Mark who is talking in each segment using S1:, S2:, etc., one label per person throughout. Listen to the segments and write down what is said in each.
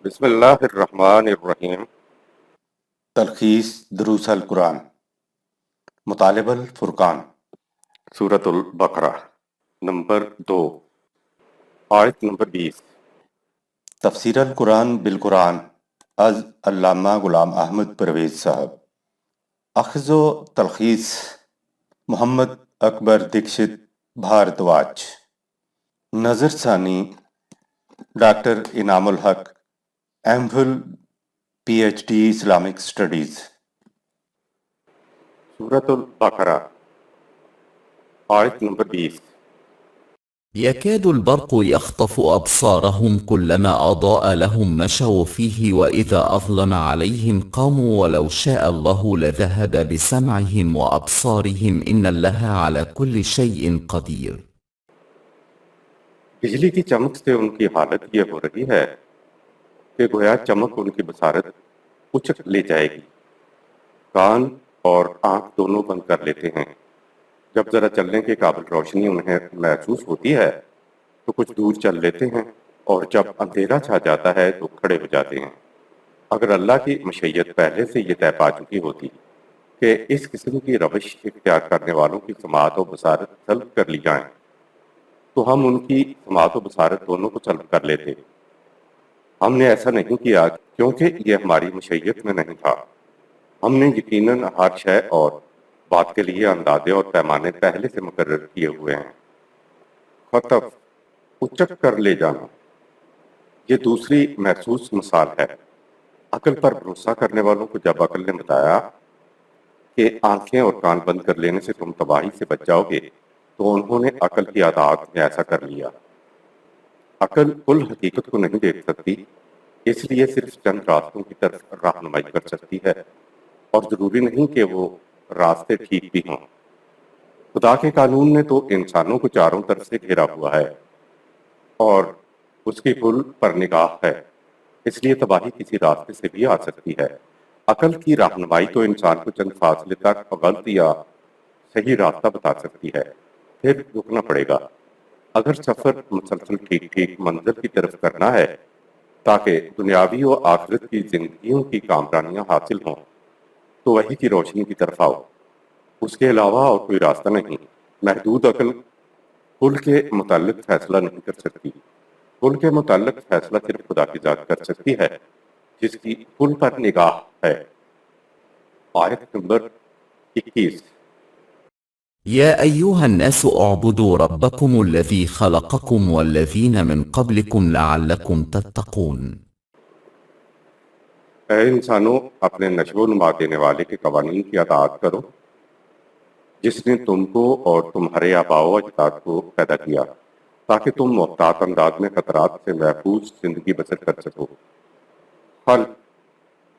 S1: بسم اللہ الرحمن الرحیم۔
S2: تلخیص دروس القرآن، مطالب الفرقان،
S1: سورۃ البقرہ نمبر 2، آیت نمبر 20۔
S2: تفسیر القرآن بالقرآن از علامہ غلام احمد پرویز صاحب۔ اخذ و تلخیص محمد اکبر دکشت بھاردواج۔ نظر ثانی doctor Inam ul Haq, M Phil P H D Islamic studies.
S1: سورۃ البقرہ آیت نمبر 20۔
S3: يكاد البرق يخطف أبصارهم كلما أضاء لهم مشوا فيه وإذا أظلم عليهم قاموا ولو شاء الله لذهب بسمعهم وأبصارهم إن الله على كل شيء قدير۔
S1: بجلی کی چمک سے ان کی حالت یہ ہو رہی ہے کہ گویا چمک ان کی بصارت اچک لے جائے گی۔ کان اور آنکھ دونوں بند کر لیتے ہیں۔ جب ذرا چلنے کے قابل روشنی انہیں محسوس ہوتی ہے تو کچھ دور چل لیتے ہیں، اور جب اندھیرا چھا جاتا ہے تو کھڑے ہو جاتے ہیں۔ اگر اللہ کی مشیت پہلے سے یہ طے پا چکی ہوتی کہ اس قسم کی روش اختیار کرنے والوں کی سماعت و بصارت سلب کر لی جائیں تو ہم ان کی سماعت و بصارت دونوں کو سلب کر لیتے۔ ہم نے ایسا نہیں کیا کیونکہ یہ ہماری مشیت میں نہیں تھا۔ ہم نے یقیناً ہر شے اور بات کے لیے اندازے اور پیمانے پہلے سے مقرر کیے ہوئے ہیں۔ خطف، اچک کر لے جانا، یہ دوسری محسوس مثال ہے۔ عقل پر بھروسہ کرنے والوں کو جب عقل نے بتایا کہ آنکھیں اور کان بند کر لینے سے تم تباہی سے بچ جاؤ گے تو انہوں نے عقل کی عادات میں ایسا کر لیا۔ عقل کل حقیقت کو نہیں دیکھ سکتی، اس لیے صرف چند راستوں کی طرف رہنمائی کر سکتی ہے، اور ضروری نہیں کہ وہ راستے ٹھیک بھی ہوں۔ خدا کے قانون نے تو انسانوں کو چاروں طرف سے گھیرا ہوا ہے اور اس کی کل پر نگاہ ہے، اس لیے تباہی کسی راستے سے بھی آ سکتی ہے۔ عقل کی رہنمائی تو انسان کو چند فاصلے تک غلط یا صحیح راستہ بتا سکتی ہے، پھر رکنا پڑے گا۔ اگر سفر مسلسل ٹھیک منزل کی طرف کرنا ہے تاکہ دنیاوی و آخرت کی زندگیوں کی کامرانیاں حاصل ہوں تو وحی کی روشنی کی طرف آؤ، اس کے علاوہ اور کوئی راستہ نہیں۔ محدود عقل کل کے متعلق فیصلہ نہیں کر سکتی۔ کل کے متعلق فیصلہ صرف خدا کی ذات کر سکتی ہے جس کی کل پر نگاہ ہے۔ آیت نمبر 21۔
S3: يا أيها الناس اعبدوا ربكم الذي خلقكم والذين من قبلكم لعلكم تتقون۔
S1: اے انسانوں، اپنے نشو و نما دینے والے کے قوانین کی اطاعت کرو جس نے تم کو اور تمہارے آباء و اجداد کو پیدا کیا تاکہ تم محتاط انداز میں خطرات سے محفوظ زندگی بسر کر سکو۔ خلق،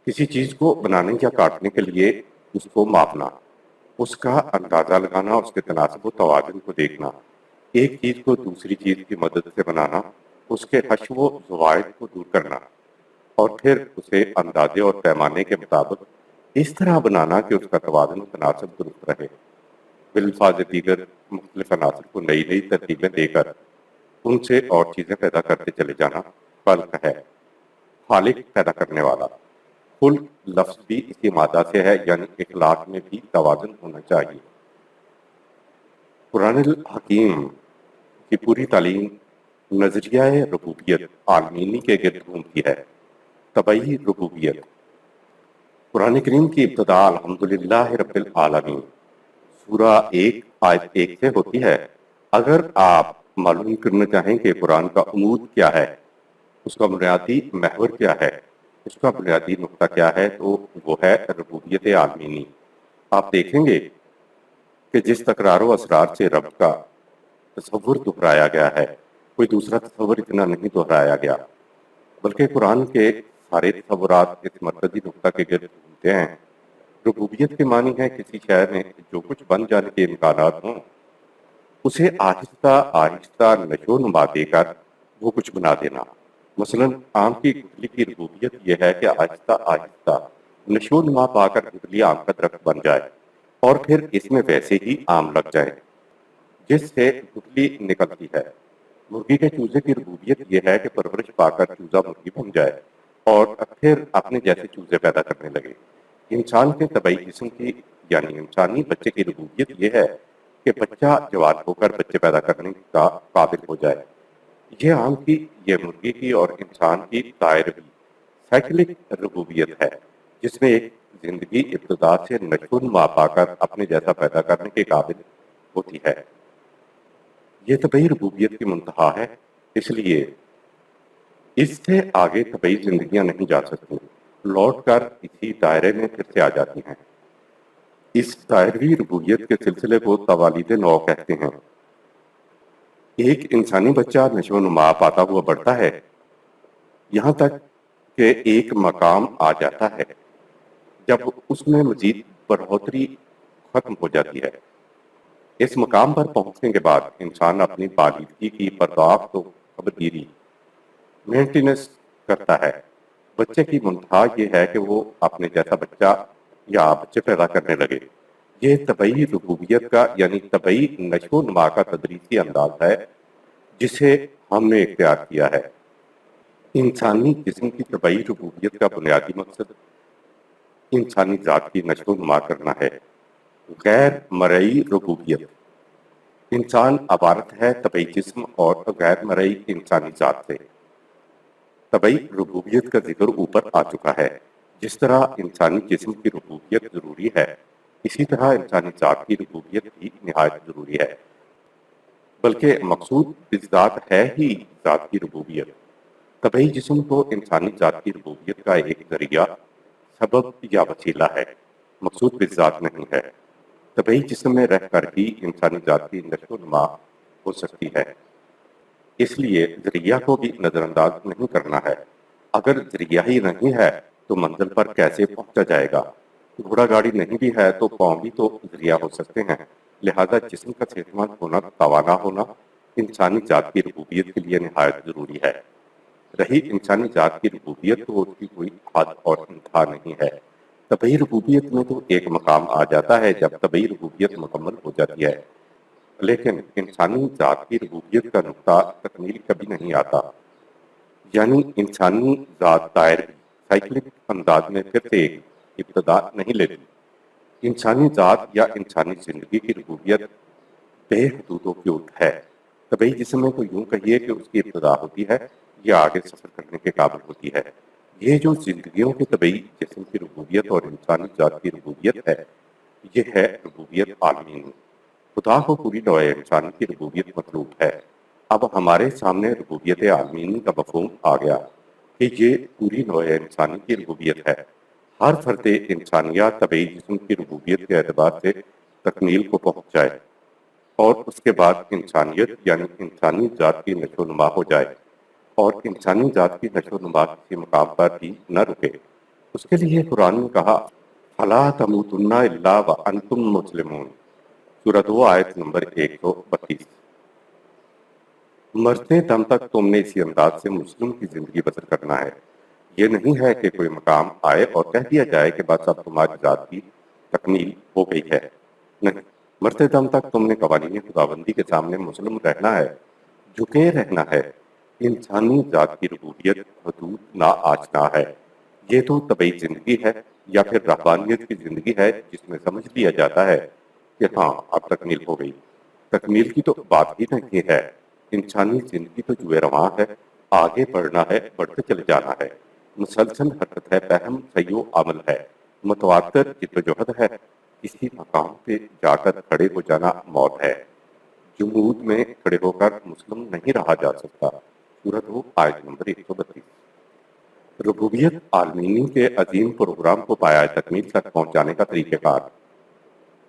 S1: کسی چیز کو بنانے یا کاٹنے کے لیے اس کو ماپنا، اس کا اندازہ لگانا، اس کے تناسب و توازن کو دیکھنا، ایک چیز کو دوسری چیز کی مدد سے بنانا، اس کے حشو و زوائد کو دور کرنا، اور پھر اسے اندازے اور پیمانے کے مطابق اس طرح بنانا کہ اس کا توازن و تناسب درست رہے۔ بالفاظ دیگر مختلف عناصر کو نئی ترتیبیں دے کر ان سے اور چیزیں پیدا کرتے چلے جانا خلق ہے۔ خالق، پیدا کرنے والا۔ خلق لفظ بھی اسی مادہ سے ہے، یعنی اخلاق میں بھی توازن ہونا چاہیے۔ قرآن الحکیم کی پوری تعلیم نظریہ ربوبیت عالمینی کے گرد گھومتی ہے۔ طبعی ربوبیت۔ قرآن کریم کی ابتدا الحمدللہ رب العالمین سورہ 1 آیت 1 سے ہوتی ہے۔ اگر آپ معلوم کرنا چاہیں کہ قرآن کا عمود کیا ہے، اس کا بنیادی محور کیا ہے، اس کا بنیادی نقطہ کیا ہے، تو وہ ہے ربوبیت عالمینی۔ آپ دیکھیں گے کہ جس تکرار و اسرار سے رب کا تصور دہرایا گیا ہے، کوئی دوسرا تصور اتنا نہیں دہرایا گیا، بلکہ قرآن کے سارے تصورات اس مرکزی نقطہ کے گرد گھومتے ہیں۔ ربوبیت کے معنی ہے کسی شے میں جو کچھ بن جانے کے امکانات ہوں اسے آہستہ آہستہ نشو و نما دے کر وہ کچھ بنا دینا۔ مثلا آم کی گٹھلی کی ربوبیت یہ ہے کہ آہستہ آہستہ نشو و نما پا کر گٹھلی آم کا درخت بن جائے اور پھر اس میں ویسے ہی آم لگ جائے جس سے گٹھلی نکلتی ہے۔ مرغی کے چوزے کی ربوبیت یہ ہے کہ پرورش پا کر چوزہ مرغی بن جائے اور پھر اپنے جیسے چوزے پیدا کرنے لگے۔ انسان کے طبعی جسم کی یعنی انسانی بچے کی ربوبیت یہ ہے کہ بچہ جوان ہو کر بچے پیدا کرنے کا قابل ہو جائے۔ یہ عام کی، یہ مرغی کی اور انسان کی دائروی سائیکلک ربوبیت ہے، جس میں ایک زندگی ابتدا سے نشو و نما پا کر اپنے جیسا پیدا کرنے کے قابل ہوتی ہے۔ یہ طبعی ربوبیت کی منتہا ہے، اس لیے اس سے آگے طبعی زندگیاں نہیں جا سکتی، لوٹ کر اسی دائرے میں پھر سے آ جاتی ہیں۔ اس دائروی ربوبیت کے سلسلے کو توالید نو کہتے ہیں۔ ایک انسانی بچہ نشو و نما پاتا ہوا بڑھتا ہے، یہاں تک کہ ایک مقام آ جاتا ہے جب اس میں مزید بڑھوتری ختم ہو جاتی ہے۔ اس مقام پر پہنچنے کے بعد انسان اپنی بالغی کی پرداخت و خبرگیری مینٹیننس کرتا ہے۔ بچے کی منتہا یہ ہے کہ وہ اپنے جیسا بچہ یا بچے پیدا کرنے لگے۔ یہ طبعی ربوبیت کا یعنی طبعی نشو و نما کا تدریجی انداز ہے جسے ہم نے اختیار کیا ہے۔ انسانی جسم کی طبعی ربوبیت کا بنیادی مقصد انسانی ذات کی نشو و نما کرنا ہے۔ غیر مرئی ربوبیت، انسان عبارت ہے طبعی جسم اور غیر مرئی انسانی ذات سے۔ طبعی ربوبیت کا ذکر اوپر آ چکا ہے۔ جس طرح انسانی جسم کی ربوبیت ضروری ہے، اسی طرح انسانی ذات کی ربوبیت بھی نہایت ضروری ہے، بلکہ مقصود بالذات ہے ہی ذات کی ربوبیت۔ طبعی جسم تو انسانی ذات کی ربوبیت کا ایک ذریعہ، سبب یا وسیلہ ہے، مقصود بالذات نہیں ہے۔ طبعی جسم میں رہ کر ہی انسانی ذات کی نشو و نما ہو سکتی ہے، اس لیے ذریعہ کو بھی نظر انداز نہیں کرنا ہے۔ اگر ذریعہ ہی نہیں ہے تو منزل پر کیسے پہنچا جائے گا؟ گھوڑا گاڑی نہیں بھی ہے تو پاؤں بھی تو ذریعہ ہو سکتے ہیں۔ لہذا جسم کا صحت مند ہونا، توانا ہونا انسانی ذات کی ربوبیت کے لیے نہایت ضروری ہے۔ رہی انسانی ذات کی ربوبیت تو اس کی کوئی حد اور انتہا نہیں ہے۔ طبعی ربوبیت میں تو ایک مقام آ جاتا ہے جب طبعی ربوبیت مکمل ہو جاتی ہے، لیکن انسانی ذات کی ربوبیت کا نقطہ تکمیل کبھی نہیں آتا، یعنی انسانی ذات دائروی سائیکلک انداز میں پھر سے ایک ابتدا نہیں لیتی۔ انسانی ذات یا انسانی زندگی کی ربوبیت بے حدود و قیود ہے۔ طبعی جسم میں تو یوں کہیے کہ اس کی ابتدا ہوتی ہے یا آگے سفر کرنے کے قابل ہوتی ہے۔ یہ جو زندگیوں کے طبعی جسم کی ربوبیت اور انسانی ذات کی ربوبیت ہے، یہ ہے ربوبیت عالمینی۔ خدا کو پوری نوع انسانی کی ربوبیت مطلوب ہے۔ اب ہمارے سامنے ربوبیت عالمینی کا مفہوم آ گیا کہ یہ پوری نوع انسانی کی ربوبیت ہے۔ ہر فرد انسانیہ طبعی جسم کی ربوبیت کے اعتبار سے تکمیل کو پہنچ جائے اور اس کے بعد انسانیت یعنی انسانی ذات کی نشو و نما ہو جائے، اور انسانی ذات کی نشو و نما کسی مقام پر ہی نہ رکے۔ اس کے لیے قرآن نے کہا فَلَا تَمُوتُنَّ إِلَّا وَأَنْتُم مُسْلِمُونَ، سورہ 2 آیت نمبر 132۔ مرتے دم تک تم نے اسی انداز سے مسلم کی زندگی بسر کرنا ہے۔ یہ نہیں ہے کہ کوئی مقام آئے اور کہہ دیا جائے کہ بس اب تمہاری ذات کی تکمیل ہو گئی ہے۔ نہیں، مرتے دم تک تم نے قوانین خداوندی کے سامنے مسلم رہنا ہے، جھکے رہنا ہے۔ انسانی ذات کی ربوبیت حدود نا آشنا ہے۔ یہ تو طبعی زندگی ہے یا پھر رحبانیت کی زندگی ہے جس میں سمجھ لیا جاتا ہے کہ ہاں اب تکمیل ہو گئی۔ تکمیل کی تو بات ہی نہیں ہے۔ انسانی زندگی تو جوئے رواں ہے، آگے بڑھنا ہے، بڑھتے چلے جانا ہے، مسلسل حرکت ہے، فہم سعی و عمل ہے، متواتر جدوجہد ہے، کسی مقام پہ جا کر کھڑے ہو جانا موت ہے۔ جمود میں کھڑے ہو کر مسلم نہیں رہا جا سکتا۔ سورہ 2 آیت نمبر 132۔ ربوبیت عالمینی کے عظیم پروگرام کو پایہ تکمیل تک پہنچانے کا طریقہ کار۔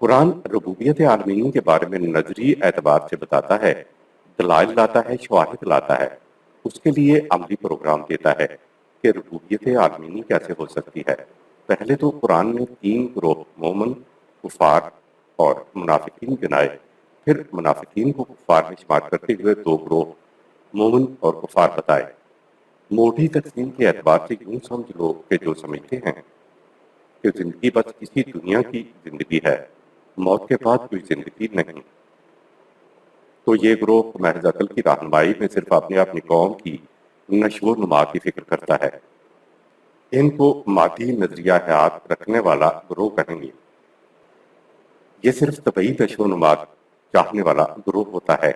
S1: قرآن ربوبیت عالمینی کے بارے میں نظری اعتبار سے بتاتا ہے، دلائل لاتا ہے، شواہد لاتا ہے، اس کے لیے عملی پروگرام دیتا ہے کہ ربوبیت عالمینی کیسے ہو سکتی ہے۔ پہلے تو قرآن نے 3 گروہ مومن، کفار اور منافقین گنائے، پھر منافقین کو کفار میں شمار کرتے ہوئے 2 گروہ مومن اور کفار بتائے۔ موٹی تقسیم کے اعتبار سے یوں سمجھ لو کہ جو سمجھتے ہیں کہ زندگی بس اسی دنیا کی زندگی ہے، موت کے بعد کوئی زندگی نہیں، تو یہ گروہ محض عقل کی رہنمائی میں صرف اپنی قوم کی نشو و نما کی فکر کرتا ہے۔ ان کو مادی نظریہ حیات رکھنے والا گروہ کہیں گے۔ یہ صرف طبعی نشو و نما چاہنے والا گروہ ہوتا ہے۔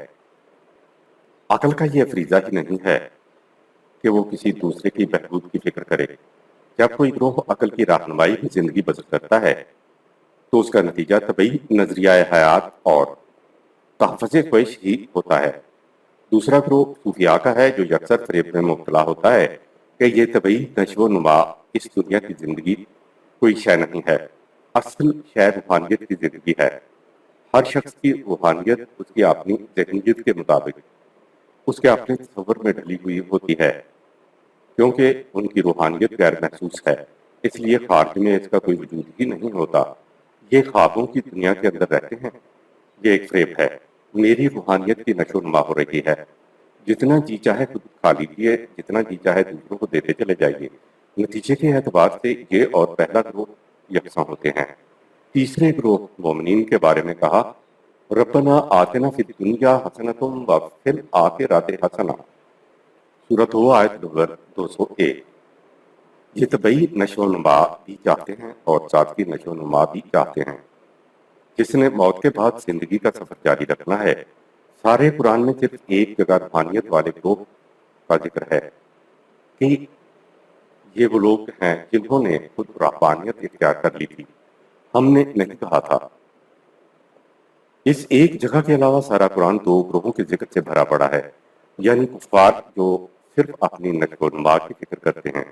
S1: عقل کا یہ فریضہ ہی نہیں ہے کہ وہ کسی دوسرے کی بہبود کی فکر کرے۔ جب کوئی گروہ عقل کی رہنمائی میں زندگی بسر کرتا ہے تو اس کا نتیجہ طبعی نظریہ حیات اور تحفظ خواہش ہی ہوتا ہے۔ دوسرا گروہ صوفیاء کا ہے جو یکسر فریب میں مبتلا ہوتا ہے کہ یہ طبعی نشو و نما اس دنیا کی زندگی کوئی شے نہیں ہے، اصل شے روحانیت کی زندگی ہے۔ ہر شخص کی روحانیت اس کی اپنی ذہنیت کے مطابق اس کے اپنے تصور میں ڈلی ہوئی ہوتی ہے، کیونکہ ان کی روحانیت غیر محسوس ہے، اس لیے خارج میں اس کا کوئی وجود ہی نہیں ہوتا۔ یہ خوابوں کی دنیا کے اندر رہتے ہیں۔ یہ ایک فریب ہے۔ میری روحانیت کی نشو و نما ہو رہی ہے، جتنا جی چاہے خود کھا لیجیے، جتنا جی چاہے دوسروں کو دیتے چلے جائیے۔ نتیجے کے اعتبار سے یہ اور پہلا گروہ یکساں ہوتے ہیں۔ تیسرے گروہ مومنین کے بارے میں کہا ربنا آتنا فی الدنیا حسنۃ وفی الآخرۃ حسنہ، سورۃ ہو آیت نمبر 201۔ یہ طبعی نشو و نما بھی چاہتے ہیں اور ساتھ کی نشو و نما بھی چاہتے ہیں۔ جس نے موت کے بعد زندگی کا سفر جاری رکھنا ہے۔ سارے قرآن میں صرف ایک جگہ روحانیت والے گروہ کا ذکر ہے کہ یہ وہ لوگ ہیں جنہوں نے خود رہبانیت اختیار کر لی تھی، ہم نے نہیں کہا تھا۔ اس ایک جگہ کے علاوہ سارا قرآن دو گروہوں کے ذکر سے بھرا پڑا ہے، یعنی کفار جو صرف اپنی نشو و نما کی فکر کرتے ہیں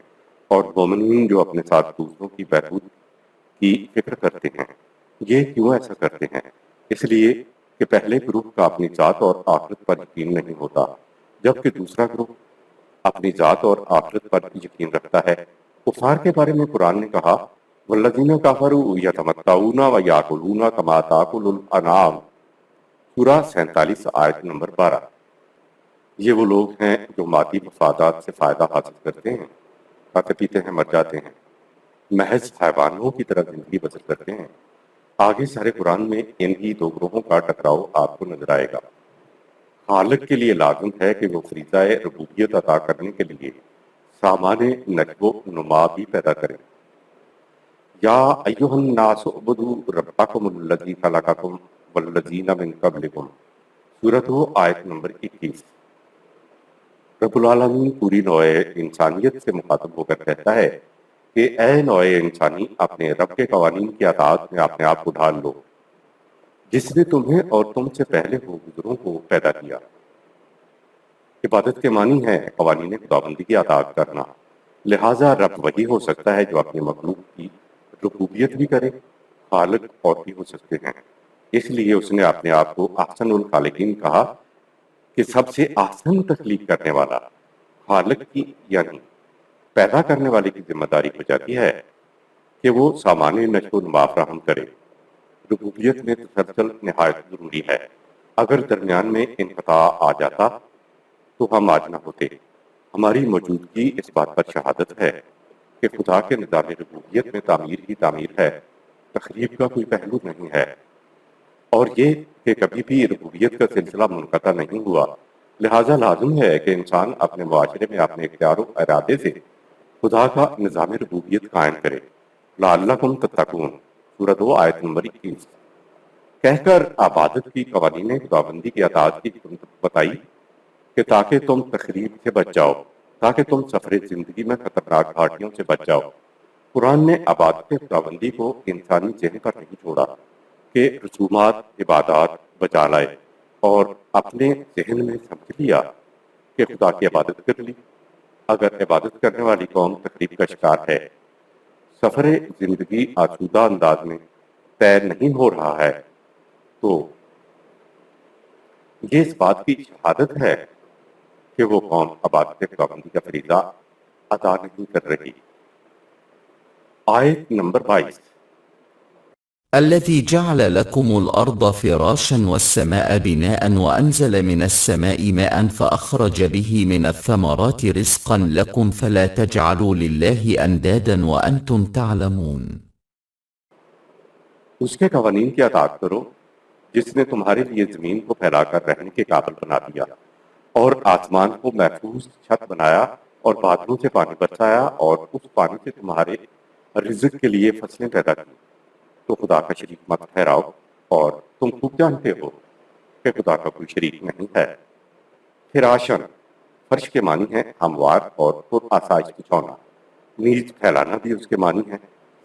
S1: اور مومنین جو اپنے ساتھ دوسروں کی بہبود کی فکر کرتے ہیں۔ یہ کیوں ایسا کرتے ہیں؟ اس لیے کہ پہلے گروہ کا اپنی ذات اور آخرت پر یقین نہیں ہوتا، جبکہ دوسرا گروہ اپنی ذات اور آخرت پر یقین رکھتا ہے۔ کفار کے بارے میں قرآن نے کہا والذین کفروا یتمتعون ویاکلون کما تاکل الانعام، سورہ 47 آیت نمبر 12۔ یہ وہ لوگ ہیں جو مادی مفادات سے فائدہ حاصل کرتے ہیں، کھاتے پیتے ہیں، مر جاتے ہیں، محض حیوانوں کی طرح زندگی بسر کرتے ہیں۔ آگے سارے قرآن میں ان ہی دو گروہوں کا ٹکراؤ آپ کو نظر آئے گا۔ خالق کے لیے لازم ہے کہ وہ فریضہ ربوبیت عطا کرنے کے لیے سامان نشو و نما بھی پیدا کرے۔ یا ایھا الناس اعبدوا ربکم الذی خلقکم والذین من قبلکم، سورۃ ہو آیت نمبر 21۔ رب العالمین پوری نوع انسانیت سے مخاطب ہو کر کہتا ہے کہ اے نوع انسانی، اپنے رب کے قوانین کی اطاعت میں اپنے آپ کو ڈھال لو، جس نے تمہیں اور تم سے پہلے گزروں کو پیدا کیا۔ عبادت کے معنی ہے قوانین خداوندی کی اطاعت کرنا، لہٰذا رب وہی ہو سکتا ہے جو اپنی مخلوق کی ربوبیت بھی کرے۔ خالق اور بھی ہو سکتے ہیں، اس لیے اس نے اپنے آپ کو احسن الخالقین کہا کہ سب سے احسن تخلیق کرنے والا۔ خالق کی یعنی پیدا کرنے والے کی ذمہ داری ہو جاتی ہے کہ وہ سامان نشو و نما فراہم کرے۔ ربوبیت میں تسلسل نہایت ضروری ہے۔ اگر درمیان میں انقطاع آ جاتا تو ہم آج نہ ہوتے۔ ہماری موجودگی اس بات پر شہادت ہے کہ خدا کے نظام ربوبیت میں تعمیر ہی تعمیر ہے، تخریب کا کوئی پہلو نہیں ہے، اور یہ کہ کبھی بھی ربوبیت کا سلسلہ منقطع نہیں ہوا۔ لہٰذا لازم ہے کہ انسان اپنے معاشرے میں اپنے اختیار و ارادے سے خدا کا نظام ربوبیت قائم کرے۔ لعلکم تتقون، سورۃ 2 آیت نمبر 21۔ کہہ کر عبادت کی قوانین خداوندی کی اطاعت کی بتائی کہ تاکہ تم تخریب سے بچ جاؤ، تاکہ تم سفر زندگی میں خطرناک گھاٹیوں سے بچ جاؤ۔ قرآن نے عبادت خداوندی کو انسانی ذہن پر نہیں چھوڑا کہ رسومات عبادات بچا لائے اور اپنے ذہن میں سمجھ لیا کہ خدا کی عبادت کر لی۔ اگر عبادت کرنے والی قوم تخریب کا شکار ہے، سفر زندگی آسودہ انداز میں طے نہیں ہو رہا ہے، تو یہ اس بات کی شہادت ہے کہ وہ قوم عبادت خداوندی کا فریضہ ادا نہیں کر رہی۔ آیت نمبر 22۔
S3: الذي جعل لكم الأرض فراشا والسماء بناء وأنزل من السماء ماء فأخرج به من الثمرات رزقا لكم فلا تجعلوا لله أندادا وأنتم تعلمون۔
S1: اس کے قوانین کی اطاعت کرو جس نے تمہارے لیے زمین کو پھیلا کر رہنے کے قابل بنا دیا اور آسمان کو محفوظ چھت بنایا اور بادلوں سے پانی برسایا اور اس پانی سے تمہارے رزق کے لیے فصلیں پیدا کی، تو خدا کا شریک مت ٹھہراؤ، اور تم خوب جانتے ہو کہ خدا کا کوئی شریک نہیں ہے۔ فراشن، فرش کے معنی ہے ہموار اور پر آسائش بچھونا، نیز پھیلانا بھی اس کے معنی ہے۔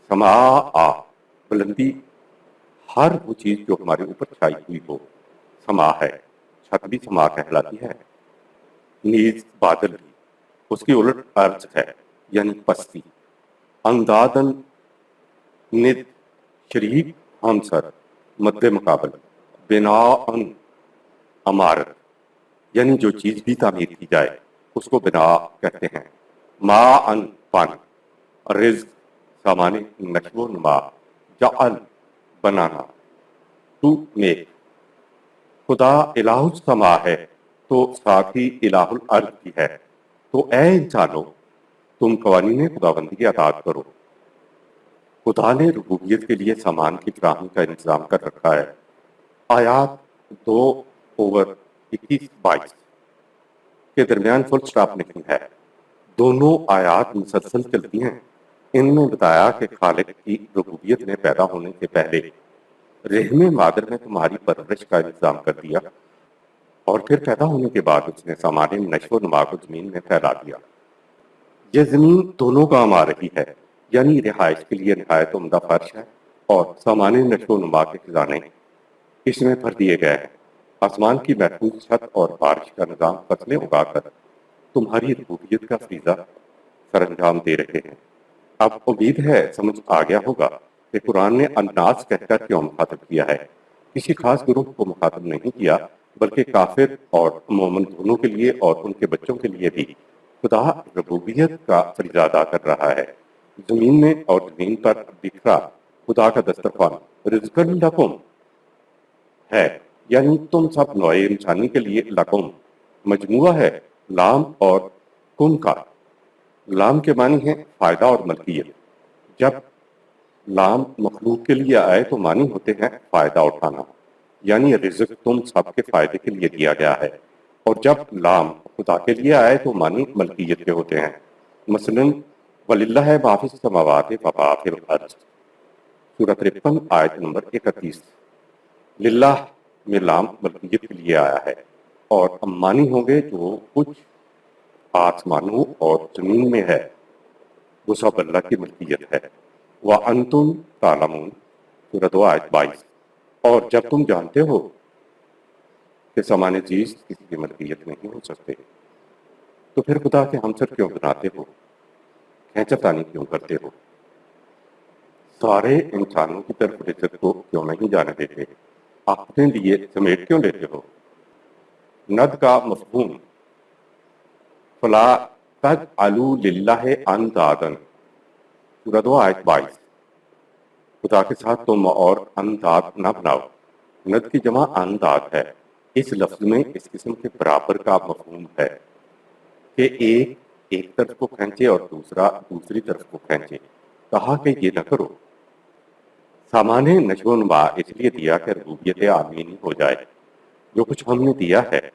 S1: سماع، بلندی، ہر وہ چیز جو ہمارے اوپر چھائی ہوئی ہو سما ہے، چھت بھی سما کہلاتی ہے، نیز بادل بھی، اس کی الٹ ارض ہے یعنی پستی۔ اندادن، ند، شریک، ہمسر، مد مقابل، بناءً، عمارت، یعنی جو چیز بھی تعمیر کی جائے اس کو بنا کہتے ہیں۔ ماءً، پانی، رزق، سامان نشو و نما، جعل، بنانا، ٹو میک۔ خدا الہ السما ہے تو ساتھ ہی الہ الارض بھی ہے، تو اے انسانوں تم قوانین خداوندی کی اطاعت کرو۔ خدا نے ربوبیت کے لیے سامان کی فراہمی کا انتظام کر رکھا ہے۔ آیات 2/21-22 کے درمیان فل سٹاپ نہیں ہے، دونوں آیات مسلسل چلتی ہیں۔ ان میں بتایا کہ خالق کی ربوبیت نے پیدا ہونے سے پہلے رحم مادر میں تمہاری پرورش کا انتظام کر دیا، اور پھر پیدا ہونے کے بعد اس نے سامان نشو و نما کو زمین میں پھیلا دیا۔ یہ زمین دونوں کام آ رہی ہے، یعنی رہائش کے لیے نہایت عمدہ فرش ہے، اور سامان نشو و نما کے خزانے اس میں بھر دیے گئے ہیں۔ آسمان کی محفوظ چھت اور بارش کا نظام فصلیں اگا کر تمہاری ربوبیت کا فریضہ سر انجام دے رہے ہیں۔ اب امید ہے سمجھ آ گیا ہوگا کہ قرآن نے الناس کہہ کر کیوں مخاطب کیا ہے۔ کسی خاص گروہ کو مخاطب نہیں کیا، بلکہ کافر اور مومن دونوں کے لیے اور ان کے بچوں کے لیے بھی خدا ربوبیت کا فریضہ ادا کر رہا ہے۔ زمین میں اور زمین پر بکھرا خدا کا دسترخوان رزقًا لکم ہے، یعنی تم سب نوع انسانی کے لیے لکم مجموعہ ہے لام اور کم کا۔ لام کے معنی ہے فائدہ اور ملکیت۔ جب لام مخلوق کے لیے آئے تو معنی ہوتے ہیں فائدہ اٹھانا، یعنی رزق تم سب کے فائدے کے لیے دیا گیا ہے، اور جب لام خدا کے لیے آئے تو معنی ملکیت کے ہوتے ہیں۔ مثلاً وَلِلَّهِ مَا فِي السَّمَاوَاتِ وَمَا فِي الْأَرْضِ، سورۃ 53 آیت نمبر 31۔ للہ میں لام ملکیت کے لیے آیا ہے، اور معنی ہوں گے جو کچھ آسمانوں اور زمین میں ہے وہ سب اللہ کی ملکیت ہے۔ وَأَنْتُمْ تَعْلَمُونَ، سورۃ 2 آیت 22۔ اور جب تم جانتے ہو کہ سامان چیز کسی کی ملکیت نہیں ہو سکتے، تو پھر خدا کے ہمسر کیوں بناتے ہو، کھینچا تانی کیوں کرتے ہو، سارے انسانوں کی طرف رزق کو کیوں نہیں جانے دیتے، اپنے لیے سمیٹ کیوں لیتے ہو۔ ند کا مفہوم فلا تجعلوا للہ اندادا، سورہ 2 آیت 22۔ خدا کے ساتھ تم اور انداد نہ بناؤ۔ ند کی جمع انداد ہے۔ اس لفظ میں اس قسم کے برابر کا مفہوم ہے کہ ایک طرف کو کھینچے اور دوسرا دوسری طرف کو کھینچے۔ کہا کہ یہ نہ کرو۔ سامان نشو و نما اس لیے دیا کہ ربوبیت عالمینی ہو جائے۔ جو کچھ ہم نے دیا ہے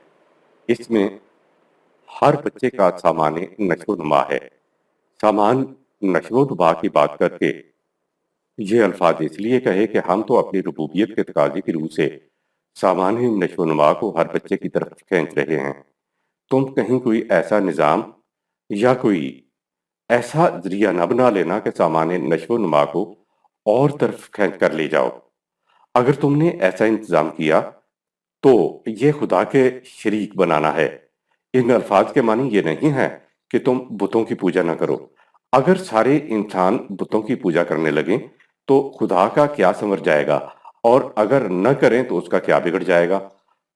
S1: اس میں ہر بچے کا سامان نشو و نما ہے۔ سامان نشو و نما کی بات کر کے یہ الفاظ اس لیے کہے کہ ہم تو اپنی ربوبیت کے تقاضے کی روح سے سامان نشو و نما کو ہر بچے کی طرف کھینچ رہے ہیں۔ تم کہیں کوئی ایسا نظام یا کوئی ایسا ذریعہ نہ بنا لینا کہ سامان نشو و نما کو اور طرف کھینچ کر لے جاؤ۔ اگر تم نے ایسا انتظام کیا تو یہ خدا کے شریک بنانا ہے۔ ان الفاظ کے معنی یہ نہیں ہے کہ تم بتوں کی پوجا نہ کرو۔ اگر سارے انسان بتوں کی پوجا کرنے لگیں تو خدا کا کیا سنور جائے گا، اور اگر نہ کریں تو اس کا کیا بگڑ جائے گا۔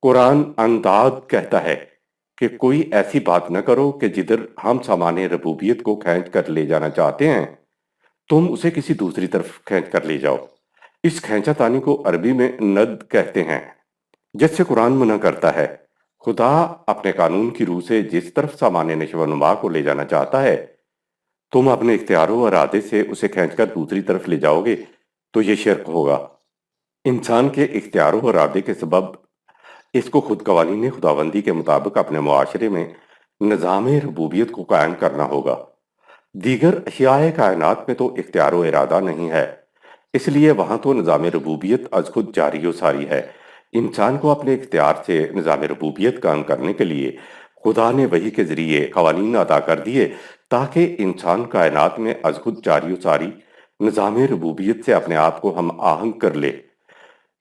S1: قرآن انداد کہتا ہے کہ کوئی ایسی بات نہ کرو کہ جدھر ہم سامان ربوبیت کو کھینچ کر لے جانا چاہتے ہیں تم اسے کسی دوسری طرف کھینچ کر لے جاؤ۔ اس کھینچا تانی کو عربی میں ند کہتے ہیں، جس سے قرآن منع کرتا ہے۔ خدا اپنے قانون کی روح سے جس طرف سامان نشو و نما کو لے جانا چاہتا ہے، تم اپنے اختیار و ارادے سے اسے کھینچ کر دوسری طرف لے جاؤ گے تو یہ شرک ہوگا۔ انسان کے اختیار و ارادے کے سبب اس کو خود قوانین خداوندی کے مطابق اپنے معاشرے میں نظام ربوبیت کو قائم کرنا ہوگا۔ دیگر اشیائے کائنات میں تو اختیار و ارادہ نہیں ہے، اس لیے وہاں تو نظام ربوبیت از خود جاری و ساری ہے۔ انسان کو اپنے اختیار سے نظام ربوبیت قائم کرنے کے لیے خدا نے وحی کے ذریعے قوانین عطا کر دیے تاکہ انسان کائنات میں از خود جاری و ساری نظام ربوبیت سے اپنے آپ کو ہم آہنگ کر لے۔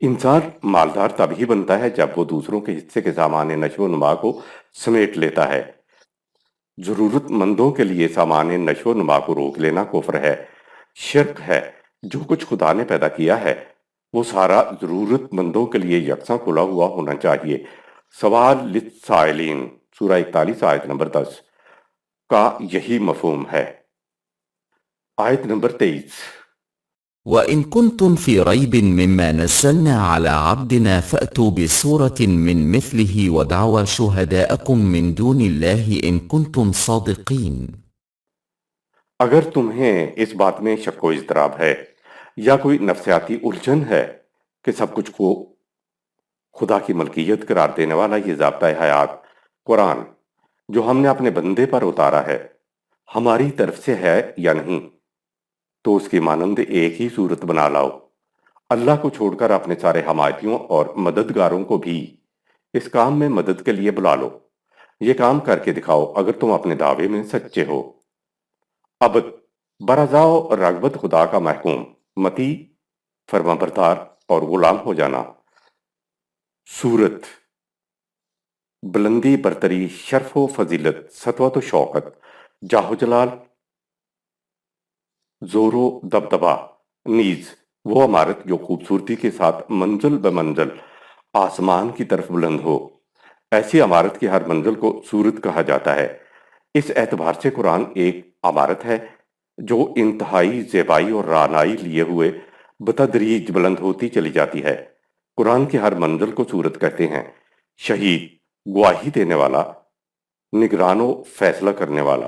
S1: انسان مالدار تبھی بنتا ہے جب وہ دوسروں کے حصے کے سامان نشو و نما کو سمیٹ لیتا ہے۔ ضرورت مندوں کے لیے سامان نشو و نما کو روک لینا کفر ہے، شرک ہے۔ جو کچھ خدا نے پیدا کیا ہے وہ سارا ضرورت مندوں کے لیے یکساں کھلا ہوا ہونا چاہیے۔ سوال للسائلین سورہ 41 آیت نمبر 10 کا یہی مفہوم ہے۔ آیت نمبر 23
S3: وَإِن كُنتُمْ فِي رَيْبٍ مِّمَّا نَزَّلْنَا عَلَى عَبْدِنَا فَأْتُوا بِسُورَةٍ مِّن مِّثْلِهِ وَادْعُوا شُهَدَاءَكُم مِّن دُونِ اللَّهِ إِن كُنتُمْ صَادِقِينَ۔
S1: اگر تمہیں اس بات میں شک و اضطراب ہے یا کوئی نفسیاتی الجھن ہے کہ سب کچھ کو خدا کی ملکیت قرار دینے والا یہ ضابطۂ حیات قرآن جو ہم نے اپنے بندے پر اتارا ہے ہماری طرف سے ہے یا نہیں، تو اس کی مانند ایک ہی صورت بنا لاؤ۔ اللہ کو چھوڑ کر اپنے سارے حمایتیوں اور مددگاروں کو بھی اس کام میں مدد کے لیے بلا لو۔ یہ کام کر کے دکھاؤ اگر تم اپنے دعوے میں سچے ہو۔ عبد برضا و رغبت خدا کا محکوم، مطیع، فرمانبردار اور غلام ہو جانا۔ صورت بلندی برتری، شرف و فضیلت، سطوت و شوکت، جاہ و جلال، زور و دبدبہ، نیز وہ عمارت جو خوبصورتی کے ساتھ منزل بمنزل آسمان کی طرف بلند ہو، ایسی عمارت کی ہر منزل کو صورت کہا جاتا ہے۔ اس اعتبار سے قرآن ایک عمارت ہے جو انتہائی زیبائی اور رعنائی لیے ہوئے بتدریج بلند ہوتی چلی جاتی ہے۔ قرآن کی ہر منزل کو صورت کہتے ہیں۔ شہید، گواہی دینے والا، نگران و فیصلہ کرنے والا۔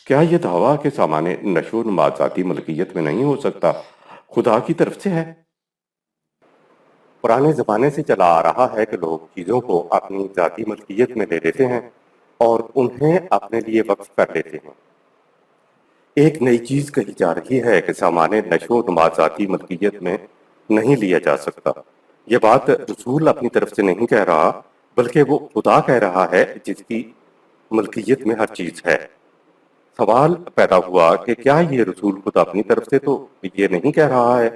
S1: کیا یہ دعویٰ کہ سامان نشو و نما ذاتی ملکیت میں نہیں ہو سکتا خدا کی طرف سے ہے؟ پرانے زمانے سے چلا آ رہا ہے کہ لوگ چیزوں کو اپنی ذاتی ملکیت میں لے لیتے ہیں اور انہیں اپنے لیے وقف کر لیتے ہیں۔ ایک نئی چیز کہی جا رہی ہے کہ سامان نشو و نما ذاتی ملکیت میں نہیں لیا جا سکتا۔ یہ بات رسول اپنی طرف سے نہیں کہہ رہا بلکہ وہ خدا کہہ رہا ہے جس کی ملکیت میں ہر چیز ہے۔ سوال پیدا ہوا کہ کیا یہ رسول خود اپنی طرف سے تو یہ نہیں کہہ رہا ہے؟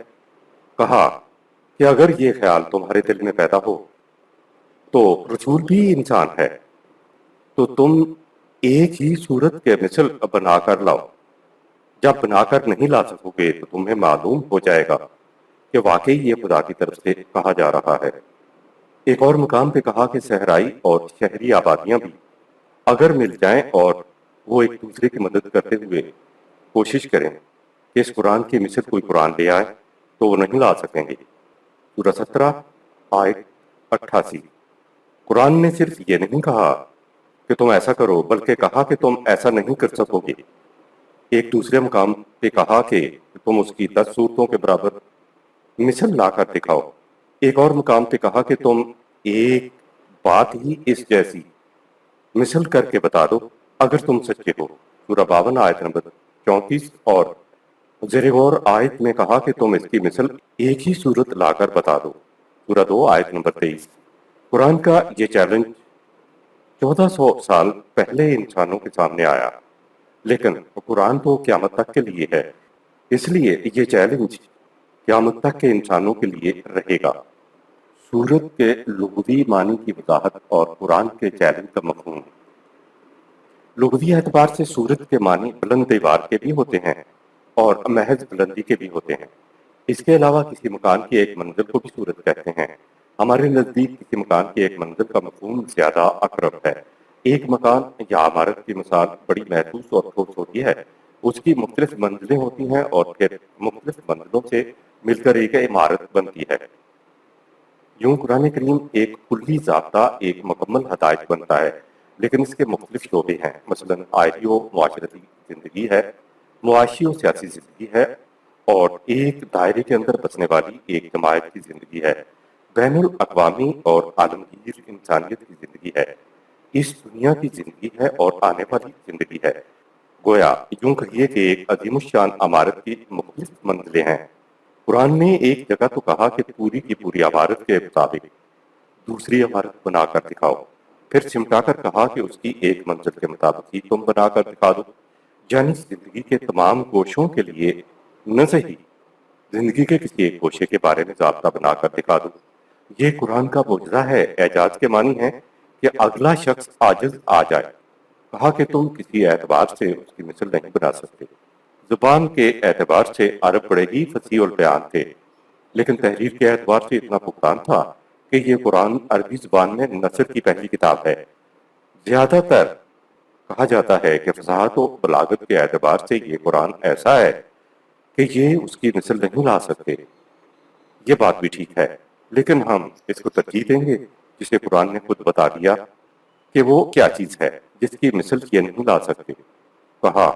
S1: کہا کہ اگر یہ خیال تمہارے دل میں پیدا ہو تو رسول بھی انسان ہے تو تم ایک ہی صورت کے مثل بنا کر لاؤ۔ جب بنا کر نہیں لا سکو گے تو تمہیں معلوم ہو جائے گا کہ واقعی یہ خدا کی طرف سے کہا جا رہا ہے۔ ایک اور مقام پہ کہا کہ صحرائی اور شہری آبادیاں بھی اگر مل جائیں اور وہ ایک دوسرے کی مدد کرتے ہوئے کوشش کریں کہ اس قرآن کی مثل کوئی قرآن لے آئے تو وہ نہیں لا سکیں گے۔ سورہ 17 آیت 88۔ قرآن نے صرف یہ نہیں کہا کہ تم ایسا کرو بلکہ کہا کہ تم ایسا نہیں کر سکو گے۔ ایک دوسرے مقام پہ کہا کہ تم اس کی 10 صورتوں کے برابر مثل لا کر دکھاؤ۔ ایک اور مقام پہ کہا کہ تم ایک بات ہی اس جیسی مثل کر کے بتا دو اگر تم سچے ہو۔ سورہ 52 آیت نمبر 34 اور زیر غور آیت میں کہا کہ تم اس کی مثل ایک ہی صورت لا کر بتا دو۔ سورہ 2 آیت نمبر 23۔ قرآن کا یہ چیلنج 1400 سال پہلے انسانوں کے سامنے آیا، لیکن قرآن تو قیامت تک کے لیے ہے، اس لیے یہ چیلنج قیامت تک کے انسانوں کے لیے رہے گا۔ سورت کے لغوی معنی کی وضاحت اور قرآن کے چیلنج کا مفہوم۔ لغوی اعتبار سے سورت کے معنی بلند دیوار کے بھی ہوتے ہیں اور محض بلندی کے بھی ہوتے ہیں۔ اس کے علاوہ کسی مکان کی ایک منزل کو بھی سورت کہتے ہیں۔ ہمارے نزدیک کسی مکان کی ایک منزل کا مفہوم زیادہ اقرب ہے۔ ایک مکان یا عمارت کی مثال بڑی محسوس اور ٹھوس ہوتی ہے۔ اس کی مختلف منزلیں ہوتی ہیں اور پھر مختلف منزلوں سے مل کر ایک عمارت بنتی ہے۔ یوں قرآن کریم ایک کلی ضابطہ، ایک مکمل ہدایت بنتا ہے، لیکن اس کے مختلف شعبے ہیں۔ مثلا آئلی و معاشرتی زندگی ہے، معاشی و سیاسی زندگی ہے، اور ایک دائرے کے اندر بسنے والی ایک جماعت کی زندگی ہے، بین الاقوامی اور عالمگیر انسانیت کی زندگی ہے۔ اس دنیا کی زندگی ہے اور آنے والی زندگی ہے۔ گویا یوں کہیے کہ ایک عظیم الشان عمارت کی مختلف منزلیں ہیں۔ قرآن نے ایک جگہ تو کہا کہ پوری کی پوری عمارت کے مطابق دوسری عمارت بنا کر دکھاؤ، پھر سمٹا کر کہا کہ اس کی ایک منزل کے مطابق ہی تم بنا کر دکھا دو، یعنی زندگی کے تمام گوشوں کے لیے نہ صحیح، زندگی کے کسی ایک گوشے کے بارے میں ضابطہ بنا کر دکھا دو۔ یہ قرآن کا معجزہ ہے۔ اعجاز کے معنی ہے کہ اگلا شخص عاجز آ جائے، کہا کہ تم کسی اعتبار سے اس کی مثل نہیں بنا سکتے۔ زبان کے اعتبار سے عرب بڑے ہی فصیح البیان تھے، لیکن تحریر کے اعتبار سے اتنا پختان تھا کہ یہ قرآن عربی زبان میں نثر کی پہلی کتاب ہے۔ زیادہ تر کہا جاتا ہے کہ فصاحت و بلاغت کے اعتبار سے یہ قرآن ایسا ہے کہ یہ اس کی مثل نہیں لا سکتے۔ یہ بات بھی ٹھیک ہے، لیکن ہم اس کو ترجیح دیں گے جسے قرآن نے خود بتا دیا کہ وہ کیا چیز ہے جس کی مثل یہ نہیں لا سکتے۔ کہا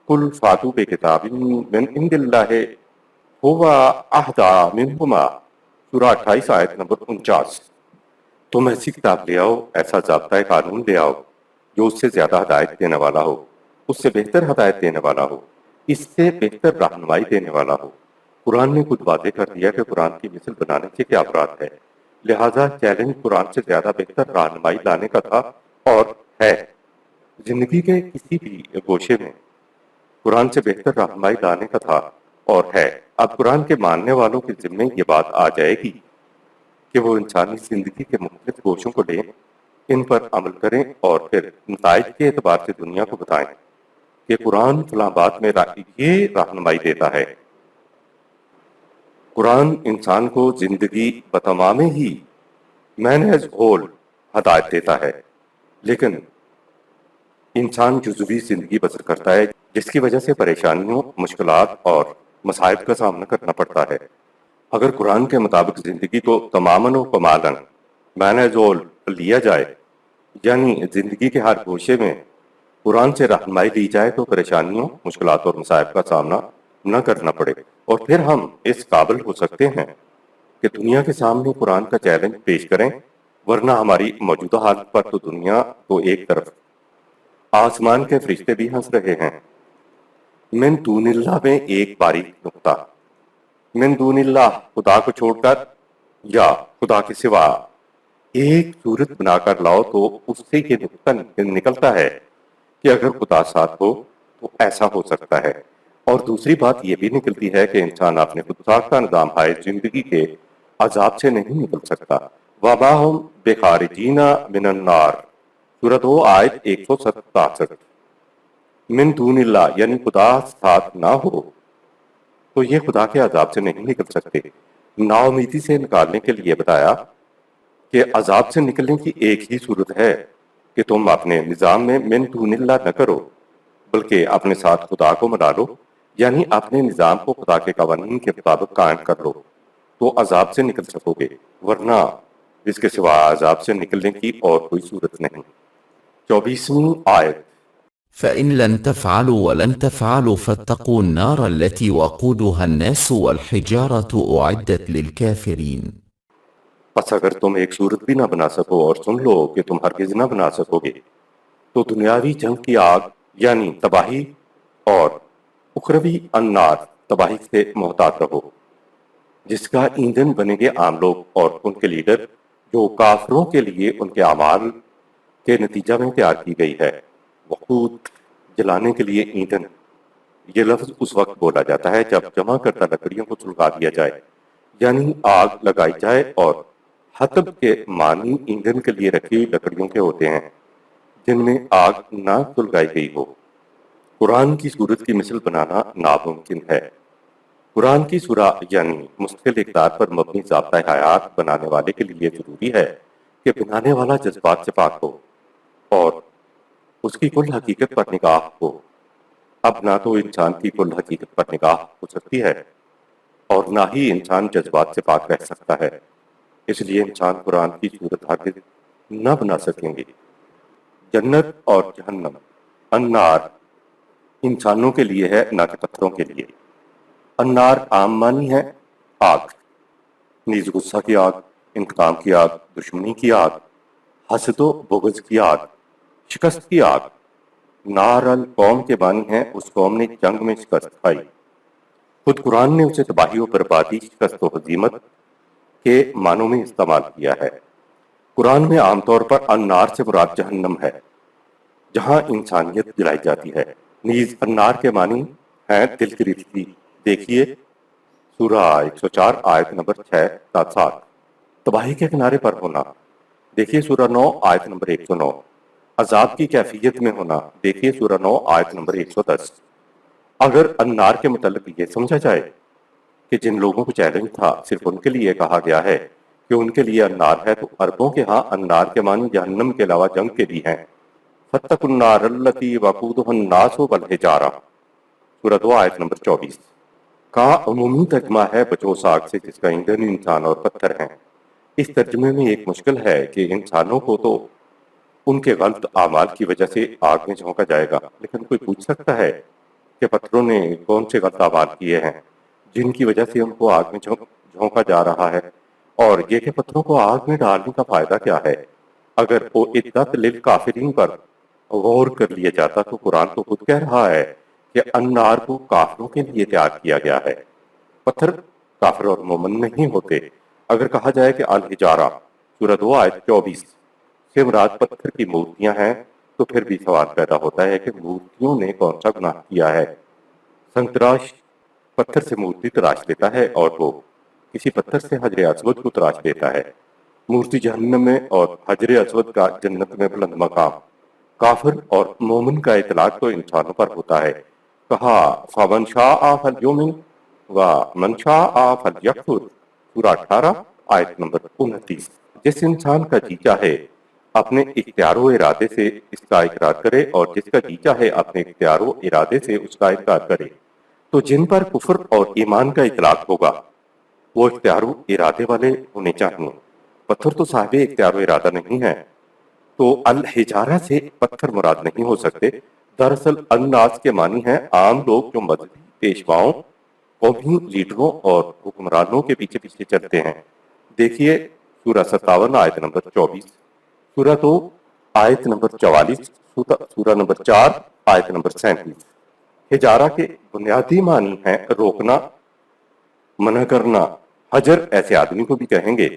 S1: قل فاتوا بکتاب من عند اللہ هو اہدی منہما، سورہ 28 آیت نمبر 49۔ تم ایسی کتاب لے آؤ، ایسا ضابطۂ قانون لے آؤ جو اس سے زیادہ ہدایت دینے والا ہو، اس سے بہتر ہدایت دینے والا ہو، اس سے بہتر رہنمائی دینے والا ہو۔ قرآن نے خود واضح کر دیا کہ قرآن کی مثل بنانے سے کیا مراد ہے، لہٰذا چیلنج قرآن سے زیادہ بہتر رہنمائی لانے کا تھا اور ہے۔ زندگی کے کسی بھی گوشے میں قرآن سے بہتر رہنمائی لانے کا تھا اور ہے۔ اب قرآن کے ماننے والوں کے ذمے یہ بات آ جائے گی کہ وہ انسانی زندگی کے مختلف گوشوں کو لیں، ان پر عمل کریں اور پھر نتائج کے اعتبار سے دنیا کو بتائیں کہ قرآن فلاں بات میں یہ رہنمائی دیتا ہے۔ قرآن انسان کو زندگی بتمام ہی مین ایز ہول ہدایت دیتا ہے، لیکن انسان جزوی زندگی بسر کرتا ہے جس کی وجہ سے پریشانیوں، مشکلات اور مصائب کا سامنا کرنا پڑتا ہے۔ اگر قرآن کے مطابق زندگی کو تماماً و کمالاً مین ایز ہول لیا جائے، یعنی زندگی کے ہر گوشے میں قرآن سے رہنمائی لی جائے، تو پریشانیوں، مشکلات اور مصائب کا سامنا نہ کرنا پڑے، اور پھر ہم اس قابل ہو سکتے ہیں کہ دنیا کے سامنے قرآن کا چیلنج پیش کریں، ورنہ ہماری موجودہ حالت پر تو دنیا کو ایک طرف آسمان کے فرشتے بھی ہنس رہے ہیں۔ من دون اللہ میں ایک باریک نقطہ، من دون اللہ خدا کو چھوڑ کر یا خدا کے سوا ایک صورت بنا کر لاؤ، تو اس سے یہ نقطہ نکلتا ہے کہ اگر خدا ساتھ ہو تو ایسا ہو سکتا ہے۔ اور دوسری بات یہ بھی نکلتی ہے کہ انسان اپنے خود ساختہ نظام ہائے زندگی کے عذاب سے نہیں نکل سکتا۔ وَمَا هُمْ بِخَارِجِينَ مِنَ النَّارِ، سورہ 2 آیت 167۔ من دون اللہ یعنی خدا ساتھ نہ ہو تو یہ خدا کے عذاب سے نہیں نکل سکتے۔ نا امیدی سے نکالنے کے لیے بتایا کہ عذاب سے نکلنے کی ایک ہی صورت ہے کہ تم اپنے نظام میں من دون اللہ نہ کرو، بلکہ اپنے ساتھ خدا کو ملا لو، یعنی اپنے نظام کو خدا کے قوانین کے مطابق قائم کر لو، تو عذاب سے نکل سکو گے، ورنہ اس کے سوا عذاب سے نکلنے کی اور کوئی صورت نہیں۔ 24ویں آیت،
S3: فإن لن تفعلوا ولن تفعلوا فاتقوا النار التي وقودها الناس والحجارة أعدت للكافرين۔
S1: پس اگر تم ایک صورت بھی نہ بنا سکو اور سن لو کہ تم ہرگز نہ بنا سکو گے، تو دنیاوی جنگ کی آگ یعنی تباہی اور اخروی النار تباہی سے محتاط رہو، جس کا ایندھن بنیں گے عام لوگ اور ان کے لیڈر، جو کافروں کے لیے ان کے اعمال کے نتیجہ میں تیار کی گئی ہے۔ وقود جلانے کے لیے ایندھن، یہ لفظ اس وقت بولا جاتا ہے جب جمع کردہ لکڑیوں کو سلگا دیا جائے، یعنی آگ لگائی جائے، اور حطب کے معنی ایندھن کے لیے رکھی ہوئی لکڑیوں کے ہوتے ہیں جن میں آگ نہ سلگائی گئی ہو۔ قرآن کی صورت کی مثل بنانا ناممکن ہے۔ قرآن کی سورہ یعنی مستقل اقدار پر مبنی ضابطۂ حیات بنانے والے کے لیے ضروری ہے کہ بنانے والا جذبات سے پاک ہو اور اس کی کل حقیقت پر نگاہ ہو۔ اب نہ تو انسان کی کل حقیقت پر نگاہ ہو سکتی ہے اور نہ ہی انسان جذبات سے پاک رہ سکتا ہے، اس لیے انسان قرآن کی صورت ہرگز نہ بنا سکیں گے۔ جنت اور جہنم، النار انسانوں کے لیے ہے نہ کہ پتھروں کے لیے۔ النار عام معنی ہے آگ، نیز غصہ کی آگ، انتقام کی آگ، دشمنی کی آگ، حسد و بغض کی آگ، شکست کی آگ، نار القوم کے معنی ہیں اس قوم نے جنگ میں شکست کھائی۔ خود قرآن نے اسے تباہی و بربادی، شکست و ہزیمت کے معنوں میں استعمال کیا ہے۔ قرآن میں عام طور پر النار سے مراد جہنم ہے، جہاں انسانیت جلائی جاتی ہے۔ نیز النار کے معنی ہیں دل کی ریختگی۔ دیکھیے سورہ 104 آیت نمبر 6 تا 7۔ تباہی کے کنارے پر ہونا، دیکھیے سورہ 9 آیت نمبر 109۔ عذاب کی کیفیت میں ہونا، دیکھیے سورہ 9 آیت نمبر 110۔ اگر النار کے متعلق یہ سمجھا جائے کہ جن لوگوں کو چیلنج تھا صرف ان کے لیے کہا گیا ہے کہ ان کے لیے النار ہے، تو عربوں کے ہاں النار کے معنی جہنم کے علاوہ جنگ کے بھی ہیں۔ فَاتَّقُوا النَّارَ الَّتِي وَقُودُهَا النَّاسُ وَالْحِجَارَةُ، سورہ 2 آیت نمبر 24۔ کا عمومی ترجمہ ہے بچوس آگ سے جس کا ایندھن انسان اور پتھر ہیں۔ اس ترجمے میں ایک مشکل ہے کہ انسانوں کو تو ان کے غلط اعمال کی وجہ سے آگ میں جھونکا جائے گا، لیکن کوئی پوچھ سکتا ہے کہ پتھروں نے کون سے غلط اعمال کیے ہیں جن کی وجہ سے ان کو آگ میں جھونکا جا رہا ہے، اور یہ کہ پتھروں کو آگ میں ڈالنے کا فائدہ کیا ہے؟ اگر وہ عدت للکافرین پر غور کر لیا جاتا تو قرآن تو خود کہہ رہا ہے کہ النار کو کافروں کے لیے تیار کیا گیا ہے۔ پتھر کافر اور مومن نہیں ہوتے۔ اگر کہا جائے کہ الحجارہ سورہ 2 آیت 24 سے مراد پتھر کی مورتیاں ہیں، تو پھر بھی سوال پیدا ہوتا ہے کہ مورتیوں نے کون سا گناہ کیا ہے؟ سنگ تراش پتھر سے مورتی تراش دیتا ہے اور وہ کسی پتھر سے حجر اسود کو تراش دیتا ہے۔ مورتی جہنم میں اور حجر اسود کا جنت میں بلند مقام۔ کافر اور مومن کا اطلاق تو انسانوں پر ہوتا ہے۔ کہا فَمَنْ شَاءَ فَلْيُؤْمِنْ وَمَنْ شَاءَ فَلْيَكْفُرْ، سورہ 18 آیت نمبر 29۔ جس انسان کا جی چاہے اپنے اختیار و ارادے سے اس کا اقرار کرے اور جس کا جی چاہے اپنے اختیار و ارادے سے اس کا انکار کرے، تو جن پر کفر اور ایمان کا اطلاق ہوگا وہ اختیار و ارادے والے ہونے چاہیے۔ پتھر تو صاحب اختیار و ارادہ نہیں ہے، تو الحجارہ سے پتھر مراد نہیں ہو سکتے۔ دراصل الناس کے معنی ہیں عام لوگ جو مذہبی پیشواؤں، قومی لیڈروں اور حکمرانوں کے پیچھے پیچھے چلتے ہیں۔ دیکھیے سورہ 57 آیت نمبر 24، سورہ 2 آیت نمبر 44، سورہ نمبر 4 آیت نمبر 37۔ حجارہ کے بنیادی معنی ہیں روکنا، منع کرنا۔ حجر ایسے آدمی کو بھی کہیں گے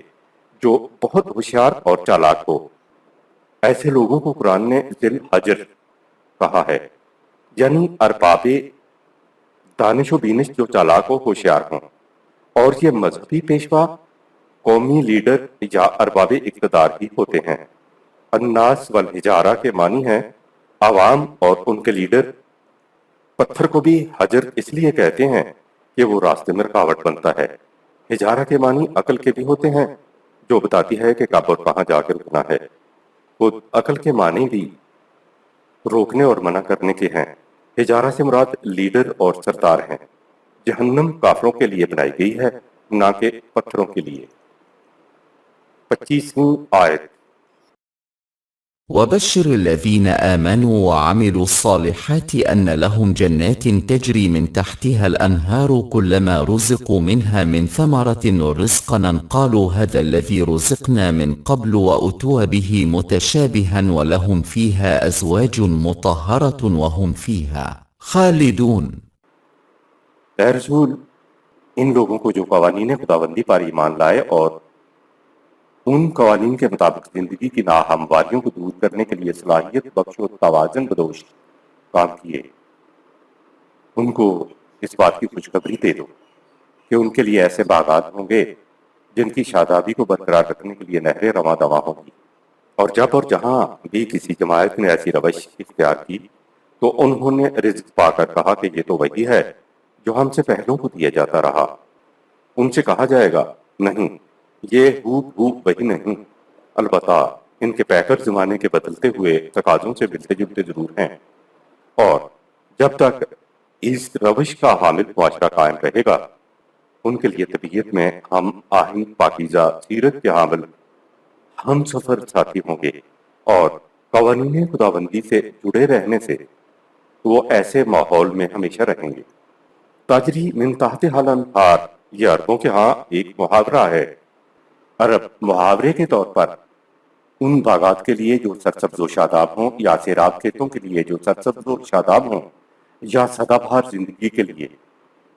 S1: جو بہت ہوشیار اور چالاک ہو۔ ایسے لوگوں کو قرآن نے ذی الحجر کہا ہے، یعنی ارباب دانش و بینش جو چالاک و ہوشیار ہوں، اور یہ مذہبی پیشوا، قومی لیڈر یا ارباب اقتدار ہی ہوتے ہیں۔ الناس والحجارہ کے معنی ہیں عوام اور ان کے لیڈر۔ پتھر کو بھی حجر اس لیے کہتے ہیں کہ وہ راستے میں رکاوٹ بنتا ہے۔ حجارہ کے معنی عقل کے بھی ہوتے ہیں جو بتاتی ہے کہ کب اور کہاں جا کے رکنا ہے۔ خود عقل کے معنی بھی روکنے اور منع کرنے کے ہیں۔ حجارہ سے مراد لیڈر اور سردار ہیں۔ جہنم کافروں کے لیے بنائی گئی ہے، نہ کہ پتھروں کے لیے۔ 25ویں آیت۔
S3: وبشر الذين آمنوا وعملوا الصالحات أن لهم جنات تجري من تحتها الأنهار كلما رزقوا منها من ثمرة رزقا قالوا هذا الذي رزقنا من قبل وأتوا به متشابها ولهم فيها أزواج مطهرة وهم فيها خالدون۔
S1: اے رسول، ان لوگوں کو جو قوانین خداوندی پر ایمان لائے اور ان قوانین کے مطابق زندگی کی ناہمواریوں کو دور کرنے کے لیے صلاحیت بخش و توازن بدوش کام کیے، ان کو اس بات کی خوشخبری دے دو کہ ان کے لیے ایسے باغات ہوں گے جن کی شادابی کو برقرار رکھنے کے لیے نہریں رواں دواں ہوں گی۔ اور جب اور جہاں بھی کسی جماعت نے ایسی روش اختیار کی تو انہوں نے رزق پا کر کہا کہ یہ تو وہی ہے جو ہم سے پہلوں کو دیا جاتا رہا۔ ان سے کہا جائے گا نہیں، یہ ہو وہی نہیں، البتہ ان کے پیکر زمانے کے بدلتے ہوئے تقاضوں سے ملتے جلتے ضرور ہیں۔ اور جب تک اس روش کا حامل معاشرہ قائم رہے گا، ان کے لیے طبیعت میں ہم آہنگ پاکیزہ سیرت کے حامل ہم سفر ساتھی ہوں گے، اور قوانین خداوندی سے جڑے رہنے سے وہ ایسے ماحول میں ہمیشہ رہیں گے۔ تجری من تحتہا الانہار، یہ عربوں کے ہاں ایک محاورہ ہے۔ عرب محاورے کے طور پر ان باغات کے لیے جو سرسبز و شاداب ہوں، یا سیراب کھیتوں کے لیے جو سرسبز و شاداب ہوں، یا سدا بہار زندگی کے لیے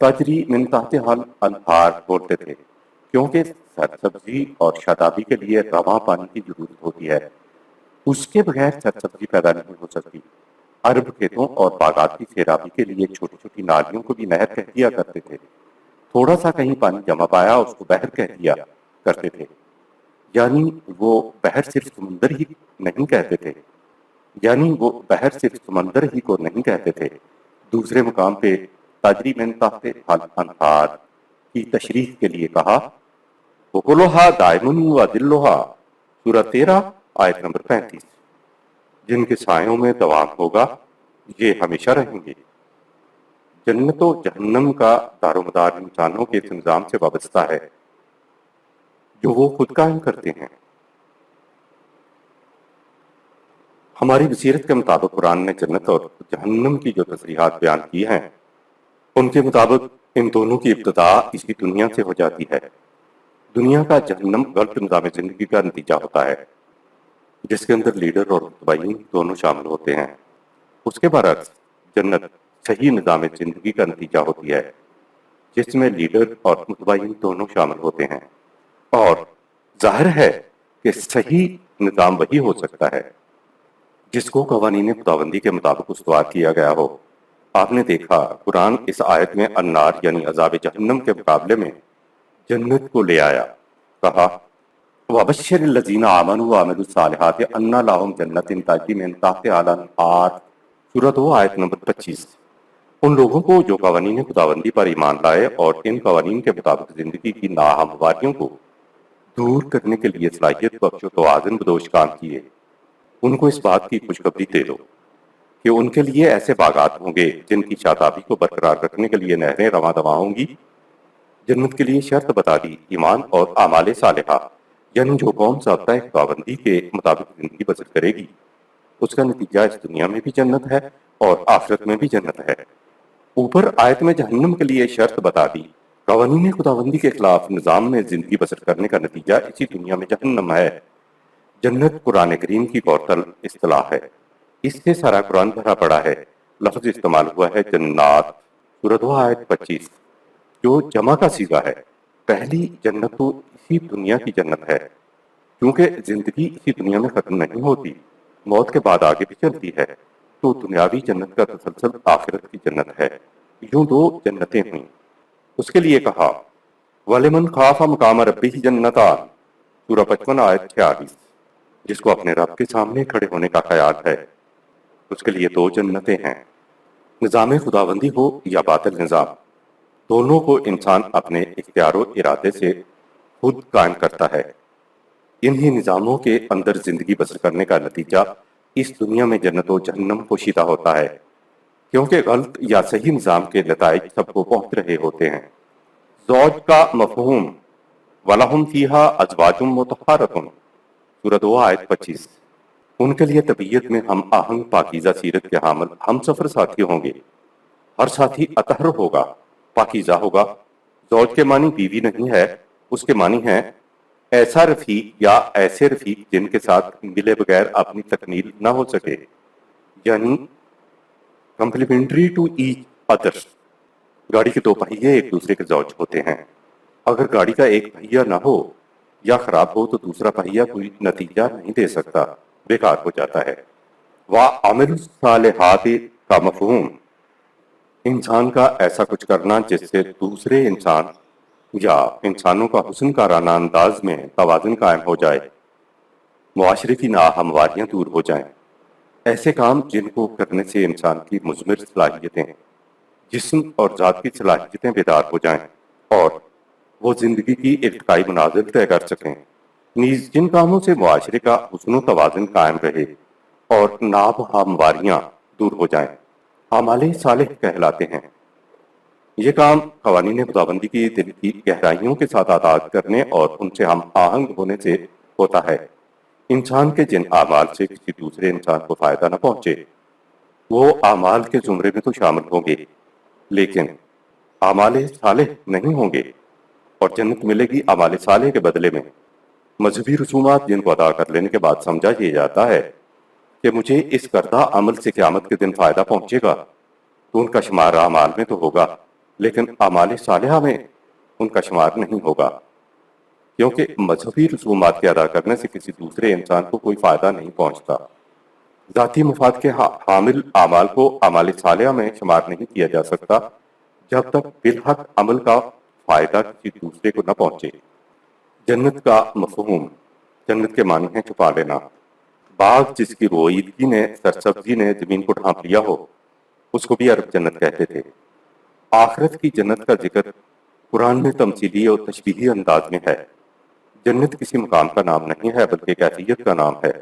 S1: تجری من تحتہا الانہار بولتے تھے، کیونکہ سرسبزی اور شادابی کے لیے رواں پانی کی ضرورت ہوتی ہے، اس کے بغیر سرسبزی پیدا نہیں ہو سکتی۔ عرب کھیتوں اور باغات کی سیرابی کے لیے چھوٹی چھوٹی نالیوں کو بھی نہر کہہ دیا کرتے تھے۔ تھوڑا سا کہیں پانی جمع پایا اس کو بحر کہہ دیا کرتے تھے، یعنی وہ بحر صرف سمندر ہی نہیں کہتے تھے، کو نہیں کہتے تھے۔ دوسرے مقام پہ تجری من تحت الانہار کی تشریح کے لیے کہا وَكُلُهَا دَائِمٌ وَذِلُّهَا، سورہ 13 آیت نمبر 35، جن کے سایوں میں دوام ہوگا، یہ ہمیشہ رہیں گے۔ جنت و جہنم کا دار و مدار انسانوں کے اس نظام سے وابستہ ہے جو وہ خود قائم کرتے ہیں۔ ہماری بصیرت کے مطابق قرآن نے جنت اور جہنم کی جو تصریحات بیان کی ہیں، ان کے مطابق ان دونوں کی ابتدا اسی دنیا سے ہو جاتی ہے۔ دنیا کا جہنم غلط نظام زندگی کا نتیجہ ہوتا ہے، جس کے اندر لیڈر اور متبعین دونوں شامل ہوتے ہیں۔ اس کے برعکس جنت صحیح نظام زندگی کا نتیجہ ہوتی ہے، جس میں لیڈر اور متبعین دونوں شامل ہوتے ہیں۔ اور ظاہر ہے کہ صحیح نظام وہی ہو سکتا ہے جس کو قوانین خداوندی کے مطابق استوار کیا گیا ہو۔ آپ نے دیکھا قرآن اس آیت میں النار یعنی عذاب جہنم کے مقابلے میں جنت کو لے آیا، کہا وَبَشِّرِ الَّذِينَ آمَنُوا وَعَمِلُوا الصَّالِحَاتِ أَنَّ لَهُمْ جَنَّاتٍ تَجْرِی مِن تَحْتِہَا الْأَنْہَارُ، سورہ 2 آیت نمبر 25۔ ان لوگوں کو جو قوانین خداوندی پر ایمان لائے اور ان قوانین کے مطابق زندگی کی ناہمواریوں کو دور کرنے کے لیے صلاحیت بخش و توازن بدوش کام کیے، ان کو اس بات کی خوشخبری دے دو کہ ان کے لیے ایسے باغات ہوں گے جن کی شادابی کو برقرار رکھنے کے لیے نہریں رواں دواں ہوں گی۔ جنت کے لیے شرط بتا دی، ایمان اور اعمال صالحہ، یعنی جو قوم ضابطۂ خداوندی کے مطابق زندگی بسر کرے گی اس کا نتیجہ اس دنیا میں بھی جنت ہے اور آخرت میں بھی جنت ہے۔ اوپر آیت میں جہنم کے لیے شرط بتا دی، قوانین خداوندی کے خلاف نظام میں زندگی بسر کرنے کا نتیجہ اسی دنیا میں جہنم ہے۔ جنت قرآن کریم کی معطل اصطلاح ہے، اس سے سارا قرآن بھرا پڑا ہے۔ لفظ استعمال ہوا ہے جنات، سورہ 2 آیت 25، جو جمع کا صیغہ ہے۔ پہلی جنت تو اسی دنیا کی جنت ہے، کیونکہ زندگی اسی دنیا میں ختم نہیں ہوتی، موت کے بعد آگے بھی چلتی ہے، تو دنیاوی جنت کا تسلسل آخرت کی جنت ہے۔ یوں دو جنتیں ہوئیں۔ اس کے لیے کہا وَلِمَنْ خَافَ مَقَامَ رَبِّهِ جَنَّتَانِ، سورہ 55 آیت 46، جس کو اپنے رب کے سامنے کھڑے ہونے کا خیال ہے اس کے لیے دو جنتیں ہیں۔ نظام خداوندی ہو یا باطل نظام، دونوں کو انسان اپنے اختیار و ارادے سے خود قائم کرتا ہے۔ انہی نظاموں کے اندر زندگی بسر کرنے کا نتیجہ اس دنیا میں جنت و جہنم پوشیدہ ہوتا ہے، کیونکہ غلط یا صحیح نظام کے نتائج سب کو پہنچ رہے ہوتے ہیں۔ زوج کا مفہوم وَلَهُمْ فِيهَا أَزْوَاجٌ مُطَهَّرَةٌ، سورہ 2 آیت 25، ان کے لیے طبیعت میں ہم آہنگ پاکیزہ سیرت کے حامل ہم سفر ساتھی ہوں گے۔ ہر ساتھی اطہر ہوگا، پاکیزہ ہوگا۔ زوج کے معنی بیوی نہیں ہے، اس کے معنی ہے ایسا رفیق یا ایسے رفیق جن کے ساتھ ملے بغیر اپنی تکمیل نہ ہو سکے، یعنی کمپلیمنٹری ٹو ایچ ادر۔ گاڑی کے دو پہیے ایک دوسرے کے زوج ہوتے ہیں۔ اگر گاڑی کا ایک پہیہ نہ ہو یا خراب ہو تو دوسرا پہیہ کوئی نتیجہ نہیں دے سکتا، بیکار ہو جاتا ہے۔ وَعَمِلُوا الصَّالِحَاتِ کا مفہوم انسان کا ایسا کچھ کرنا جس سے دوسرے انسان یا انسانوں کا حسن کارانہ انداز میں توازن قائم ہو جائے، معاشرے کی ناہمواریاں دور ہو جائیں۔ ایسے کام جن کو کرنے سے انسان کی مضمر صلاحیتیں، جسم اور ذات کی صلاحیتیں بیدار ہو جائیں اور وہ زندگی کی ارتقائی منازل طے کر سکیں، نیز جن کاموں سے معاشرے کا حسن و توازن قائم رہے اور ناہمواریاں دور ہو جائیں، اعمال صالح کہلاتے ہیں۔ یہ کام قوانین خداوندی کی دل کی گہرائیوں کے ساتھ اطاعت کرنے اور ان سے ہم آہنگ ہونے سے ہوتا ہے۔ انسان کے جن اعمال سے کسی دوسرے انسان کو فائدہ نہ پہنچے وہ اعمال کے زمرے میں تو شامل ہوں گے، لیکن اعمال صالح نہیں ہوں گے، اور جنت ملے گی اعمال صالح کے بدلے میں۔ مذہبی رسومات جن کو ادا کر لینے کے بعد سمجھا یہ جاتا ہے کہ مجھے اس کردہ عمل سے قیامت کے دن فائدہ پہنچے گا، تو ان کا شمار اعمال میں تو ہوگا، لیکن اعمال صالحہ میں ان کا شمار نہیں ہوگا، کیونکہ مذہبی رسومات کے ادا کرنے سے کسی دوسرے انسان کو کوئی فائدہ نہیں پہنچتا۔ ذاتی مفاد کے حامل اعمال کو اعمال صالحہ میں شمار نہیں کیا جا سکتا جب تک بالحق عمل کا فائدہ کسی دوسرے کو نہ پہنچے۔ جنت کا مفہوم، جنت کے معنی ہے چھپا لینا۔ باغ جس کی روئیدگی نے، سرسبزی نے زمین کو ڈھانپ لیا ہو، اس کو بھی عرب جنت کہتے تھے۔ آخرت کی جنت کا ذکر قرآن میں تمثیلی اور تشبیہی انداز میں ہے۔ جنت کسی مقام کا نام نہیں ہے بلکہ کیفیت کا نام ہے۔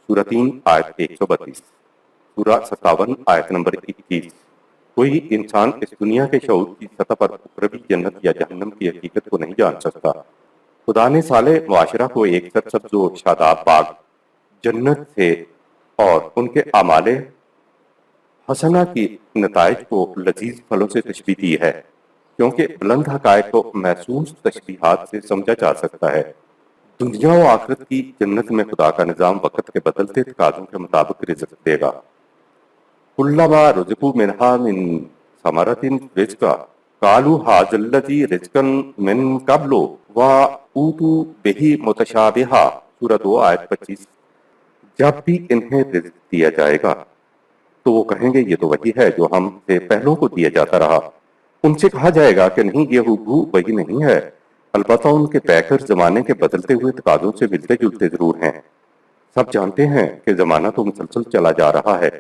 S1: سورہ 3 آیت 132، سورہ 57 آیت نمبر 21۔ کوئی انسان اس دنیا کے شعور کی سطح پر اخروی جنت یا جہنم کی حقیقت کو نہیں جان سکتا۔ خدا نے صالح معاشرہ کو ایک سرسبز و شاداب باغ جنت سے اور ان کے اعمال حسنہ کی نتائج کو لذیذ پھلوں سے تشبیہ دی ہے، کیونکہ بلند حقائق کو محسوس تشبیہات سے سمجھا جا سکتا ہے۔ دنیا و آخرت کی جنت میں خدا کا نظام وقت کے بدلتے تقاضوں کے مطابق رزق دے گا۔ کلما رزقوا منہا من ثمرۃ رزقا قالوا ھذا الذی رزقا من قبل واوتوا بہ متشابہا، سورہ 2 آیت 25۔ جب بھی انہیں رزق دیا جائے گا تو وہ کہیں گے یہ تو وہی ہے جو ہم سے پہلوں کو دیا جاتا رہا۔ ان سے کہا جائے گا کہ نہیں، یہ ہو وہی نہیں ہے، البتہ ان کے پیکر زمانے کے بدلتے ہوئے تقاضوں سے ملتے جلتے ضرور ہیں۔ سب جانتے ہیں کہ زمانہ تو مسلسل چلا جا رہا ہے،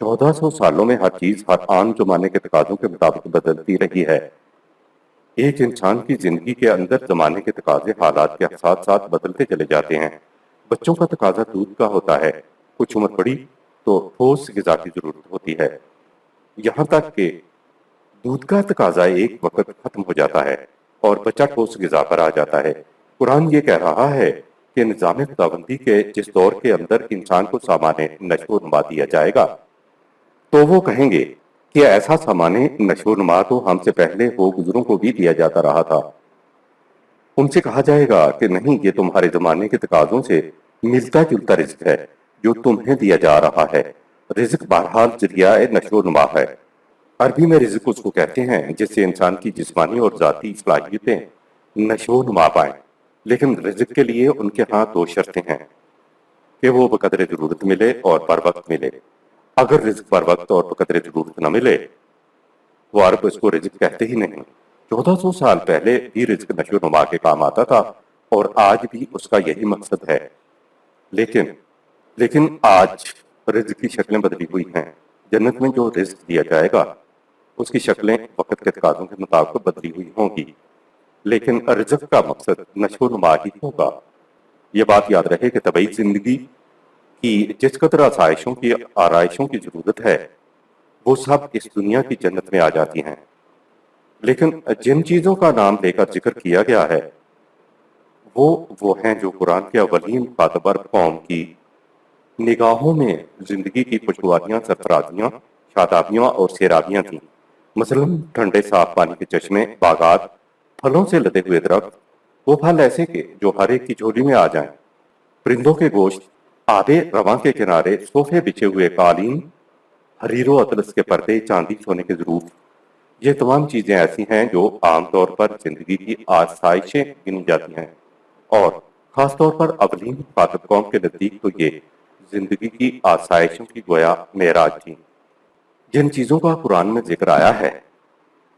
S1: 1400 سالوں میں ہر چیز ہر آن زمانے کے تقاضوں کے مطابق بدلتی رہی ہے۔ ایک انسان کی زندگی کے اندر زمانے کے تقاضے حالات کے ساتھ ساتھ بدلتے چلے جاتے ہیں۔ بچوں کا تقاضا دودھ کا ہوتا ہے، کچھ عمر بڑھی تو ٹھوس غذا کی ضرورت ہوتی ہے، یہاں تک کہ دودھ کا تقاضا ایک وقت ختم ہو جاتا ہے اور بچہ ٹھوس غذا پر آ جاتا ہے۔ قرآن یہ کہہ رہا ہے کہ نظام خداوندی کے جس دور کے اندر انسان کو سامان نشو و نما دیا جائے گا تو وہ کہیں گے کہ ایسا سامان نشو و نما تو ہم سے پہلے ہو گزروں کو بھی دیا جاتا رہا تھا۔ ان سے کہا جائے گا کہ نہیں، یہ تمہارے زمانے کے تقاضوں سے ملتا جلتا رزق ہے جو تمہیں دیا جا رہا ہے۔ رزق بہرحال ذریعہ نشو و نما ہے۔ عربی میں رزق اس کو کہتے ہیں جس سے انسان کی جسمانی اور ذاتی صلاحیتیں نشو و نما پائیں، لیکن رزق کے لیے ان کے ہاں 2 شرطیں ہیں کہ وہ بقدر ضرورت ملے اور پر وقت ملے۔ اگر رزق پر وقت اور بقدر ضرورت نہ ملے تو عرب اس کو رزق کہتے ہی نہیں۔ 1400 سال پہلے بھی رزق نشو و نما کے کام آتا تھا اور آج بھی اس کا یہی مقصد ہے، لیکن آج رزق کی شکلیں بدلی ہوئی ہیں۔ جنت میں جو رزق دیا جائے گا اس کی شکلیں وقت کے تقاضوں کے مطابق بدلی ہوئی ہوں گی، لیکن رزق کا مقصد نشو و نما ہی ہوگا۔ یہ بات یاد رہے کہ طبعی زندگی کی جس قدر آسائشوں کی آرائشوں کی ضرورت ہے وہ سب اس دنیا کی جنت میں آ جاتی ہیں، لیکن جن چیزوں کا نام لے کر ذکر کیا گیا ہے وہ ہیں جو قرآن کے اولین مخاطب قوم کی نگاہوں میں زندگی کی خوشگواریاں، سرفرازیاں، شادابیاں اور سیرابیاں تھیں۔ مثلا ٹھنڈے صاف پانی کے چشمے، باغات، پھلوں سے لدے ہوئے درخت، وہ پھل ایسے کہ جو ہر ایک کی جھولی میں آ جائیں، پرندوں کے گوشت، آب رواں کے کنارے صوفے بچھے ہوئے قالین، حریر و اطلس کے پردے، چاندی سونے کے ضرور۔ یہ تمام چیزیں ایسی ہیں جو عام طور پر زندگی کی آسائشیں گنی جاتی ہیں، اور خاص طور پر اولین مخاطب قوم کے نزدیک تو یہ زندگی کی آسائشوں کی گویا معراج تھی۔ جن چیزوں کا قرآن میں ذکر آیا ہے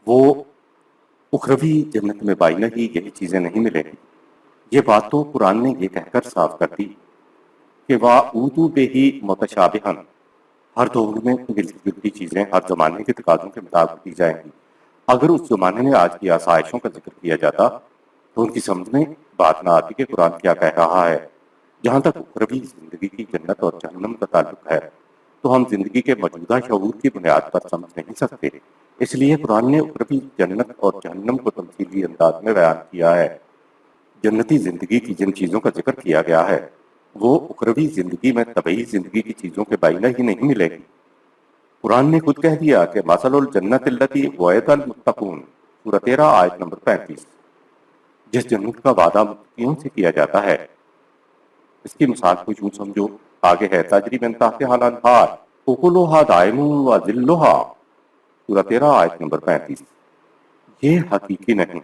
S1: وہ اخروی جنت میں بائنہ ہی یہی چیزیں نہیں ملیں گی۔ یہ بات تو قرآن نے یہ کہہ کر صاف کر دی کہ وَأُوتُوا بِهِ مُتَشَابِهًا، ہر دور میں ملتی جلتی چیزیں ہر زمانے کے تقاضوں کے مطابق دی جائیں گی۔ اگر اس زمانے میں آج کی آسائشوں کا ذکر کیا جاتا تو ان کی سمجھ میں بات نہ آتی کہ قرآن کیا کہہ رہا ہے۔ جہاں تک اخروی زندگی کی جنت اور جہنم کا تعلق ہے تو ہم زندگی کے موجودہ شعور کی بنیاد پر سمجھ نہیں سکتے، اس لیے قرآن نے اخروی جنت اور جہنم کو تمثیلی انداز میں بیان کیا ہے۔ جنتی زندگی کی جن چیزوں کا ذکر کیا گیا ہے وہ اخروی زندگی میں طبعی زندگی کی چیزوں کے بائنہ ہی نہیں ملے گی۔ قرآن نے خود کہہ دیا کہ مثل الجنت التی وعد المتقون، سورہ 13 آیت نمبر 35۔ جس جنت کا وعدہ متقیوں سے کیا جاتا ہے، اس کی مثال کو یوں سمجھو، آگے ہے تجری من تحتہا الانہار اکلھا دائم و ذلھا، سورہ 13 آیت نمبر 35۔ یہ حقیقی نہیں،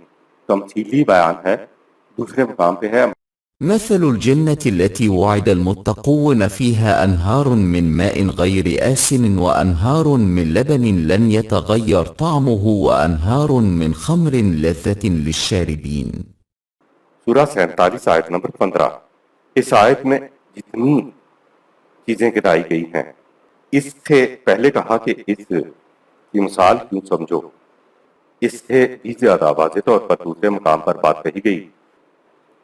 S1: تمثیلی بیان ہے۔ دوسرے مقام پہ ہے
S3: مثل الجنة التي وعد المتقون فيها أنهار من ماء غير آسن وأنهار من لبن لم يتغير طعمه وأنهار من خمر لذة للشاربين۔
S1: سورہ 47 آیت نمبر 15۔ اس آیت میں جتنی چیزیں گرائی گئی ہیں، اس سے پہلے کہا کہ اس کی مثال کیوں سمجھو، اس سے بھی زیادہ واضح طور پر دوسرے مقام پر بات کہی گئی،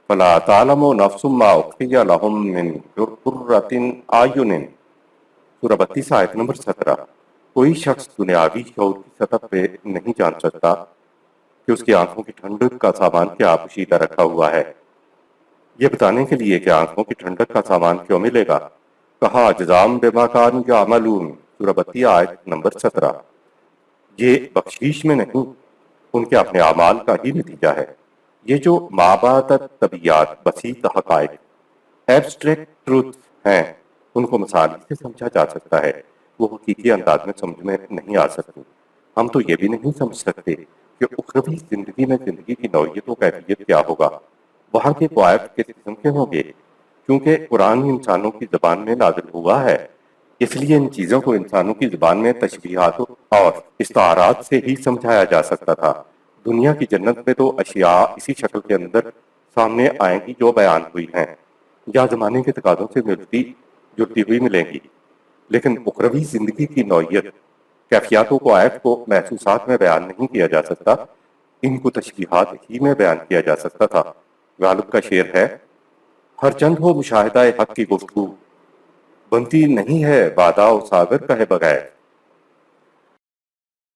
S1: فَلَا تَعْلَمُ نَفْسٌ مَّا أُخْفِيَ لَهُم مِّن قُرَّةِ أَعْيُنٍ، سورہ 32 آیت نمبر 17۔ کوئی شخص دنیاوی شعور کی سطح پہ نہیں جان سکتا کہ اس کی آنکھوں کی ٹھنڈک کا سامان کیا پوشیدہ رکھا ہوا ہے۔ یہ بتانے کے لیے کہ آنکھوں کی ٹھنڈک کا سامان کیوں ملے گا، کہا جزام بما کانوا یعملون، سورہ 32 آیت نمبر 17۔ یہ بخشیش میں نہیں، ان کے اپنے اعمال کا ہی نتیجہ ہے۔ یہ جو مابعد طبیعیات، بسیط حقائق، ایبسٹریکٹ ٹروتھ ہیں، ان کو مثال سے سمجھا جا سکتا ہے، وہ حقیقی انداز میں سمجھ میں نہیں آ سکتی۔ ہم تو یہ بھی نہیں سمجھ سکتے کہ اخروی زندگی میں زندگی کی نوعیت و کیفیت کیا ہوگا، وہاں کے قواعد کس قسم کے ہوں گے، کیونکہ قرآن انسانوں کی زبان میں نازل ہوا ہے، اس لیے ان چیزوں کو انسانوں کی زبان میں تشبیہات اور استعارات سے ہی سمجھایا جا سکتا تھا۔ دنیا کی جنت میں تو اشیاء اسی شکل کے اندر سامنے آئیں گی جو بیان ہوئی ہیں، یا زمانے کے تقاضوں سے ملتی جلتی ہوئی ملیں گی، لیکن اخروی زندگی کی نوعیت، کیفیات و قواعد کو محسوسات میں بیان نہیں کیا جا سکتا، ان کو تشبیہات ہی میں بیان کیا جا سکتا تھا۔ غالب کا شعر ہے، ہر چند ہو مشاہدہ حق کی گفتگو، بنتی نہیں ہے وعدہ و ساغر کہے بغیر۔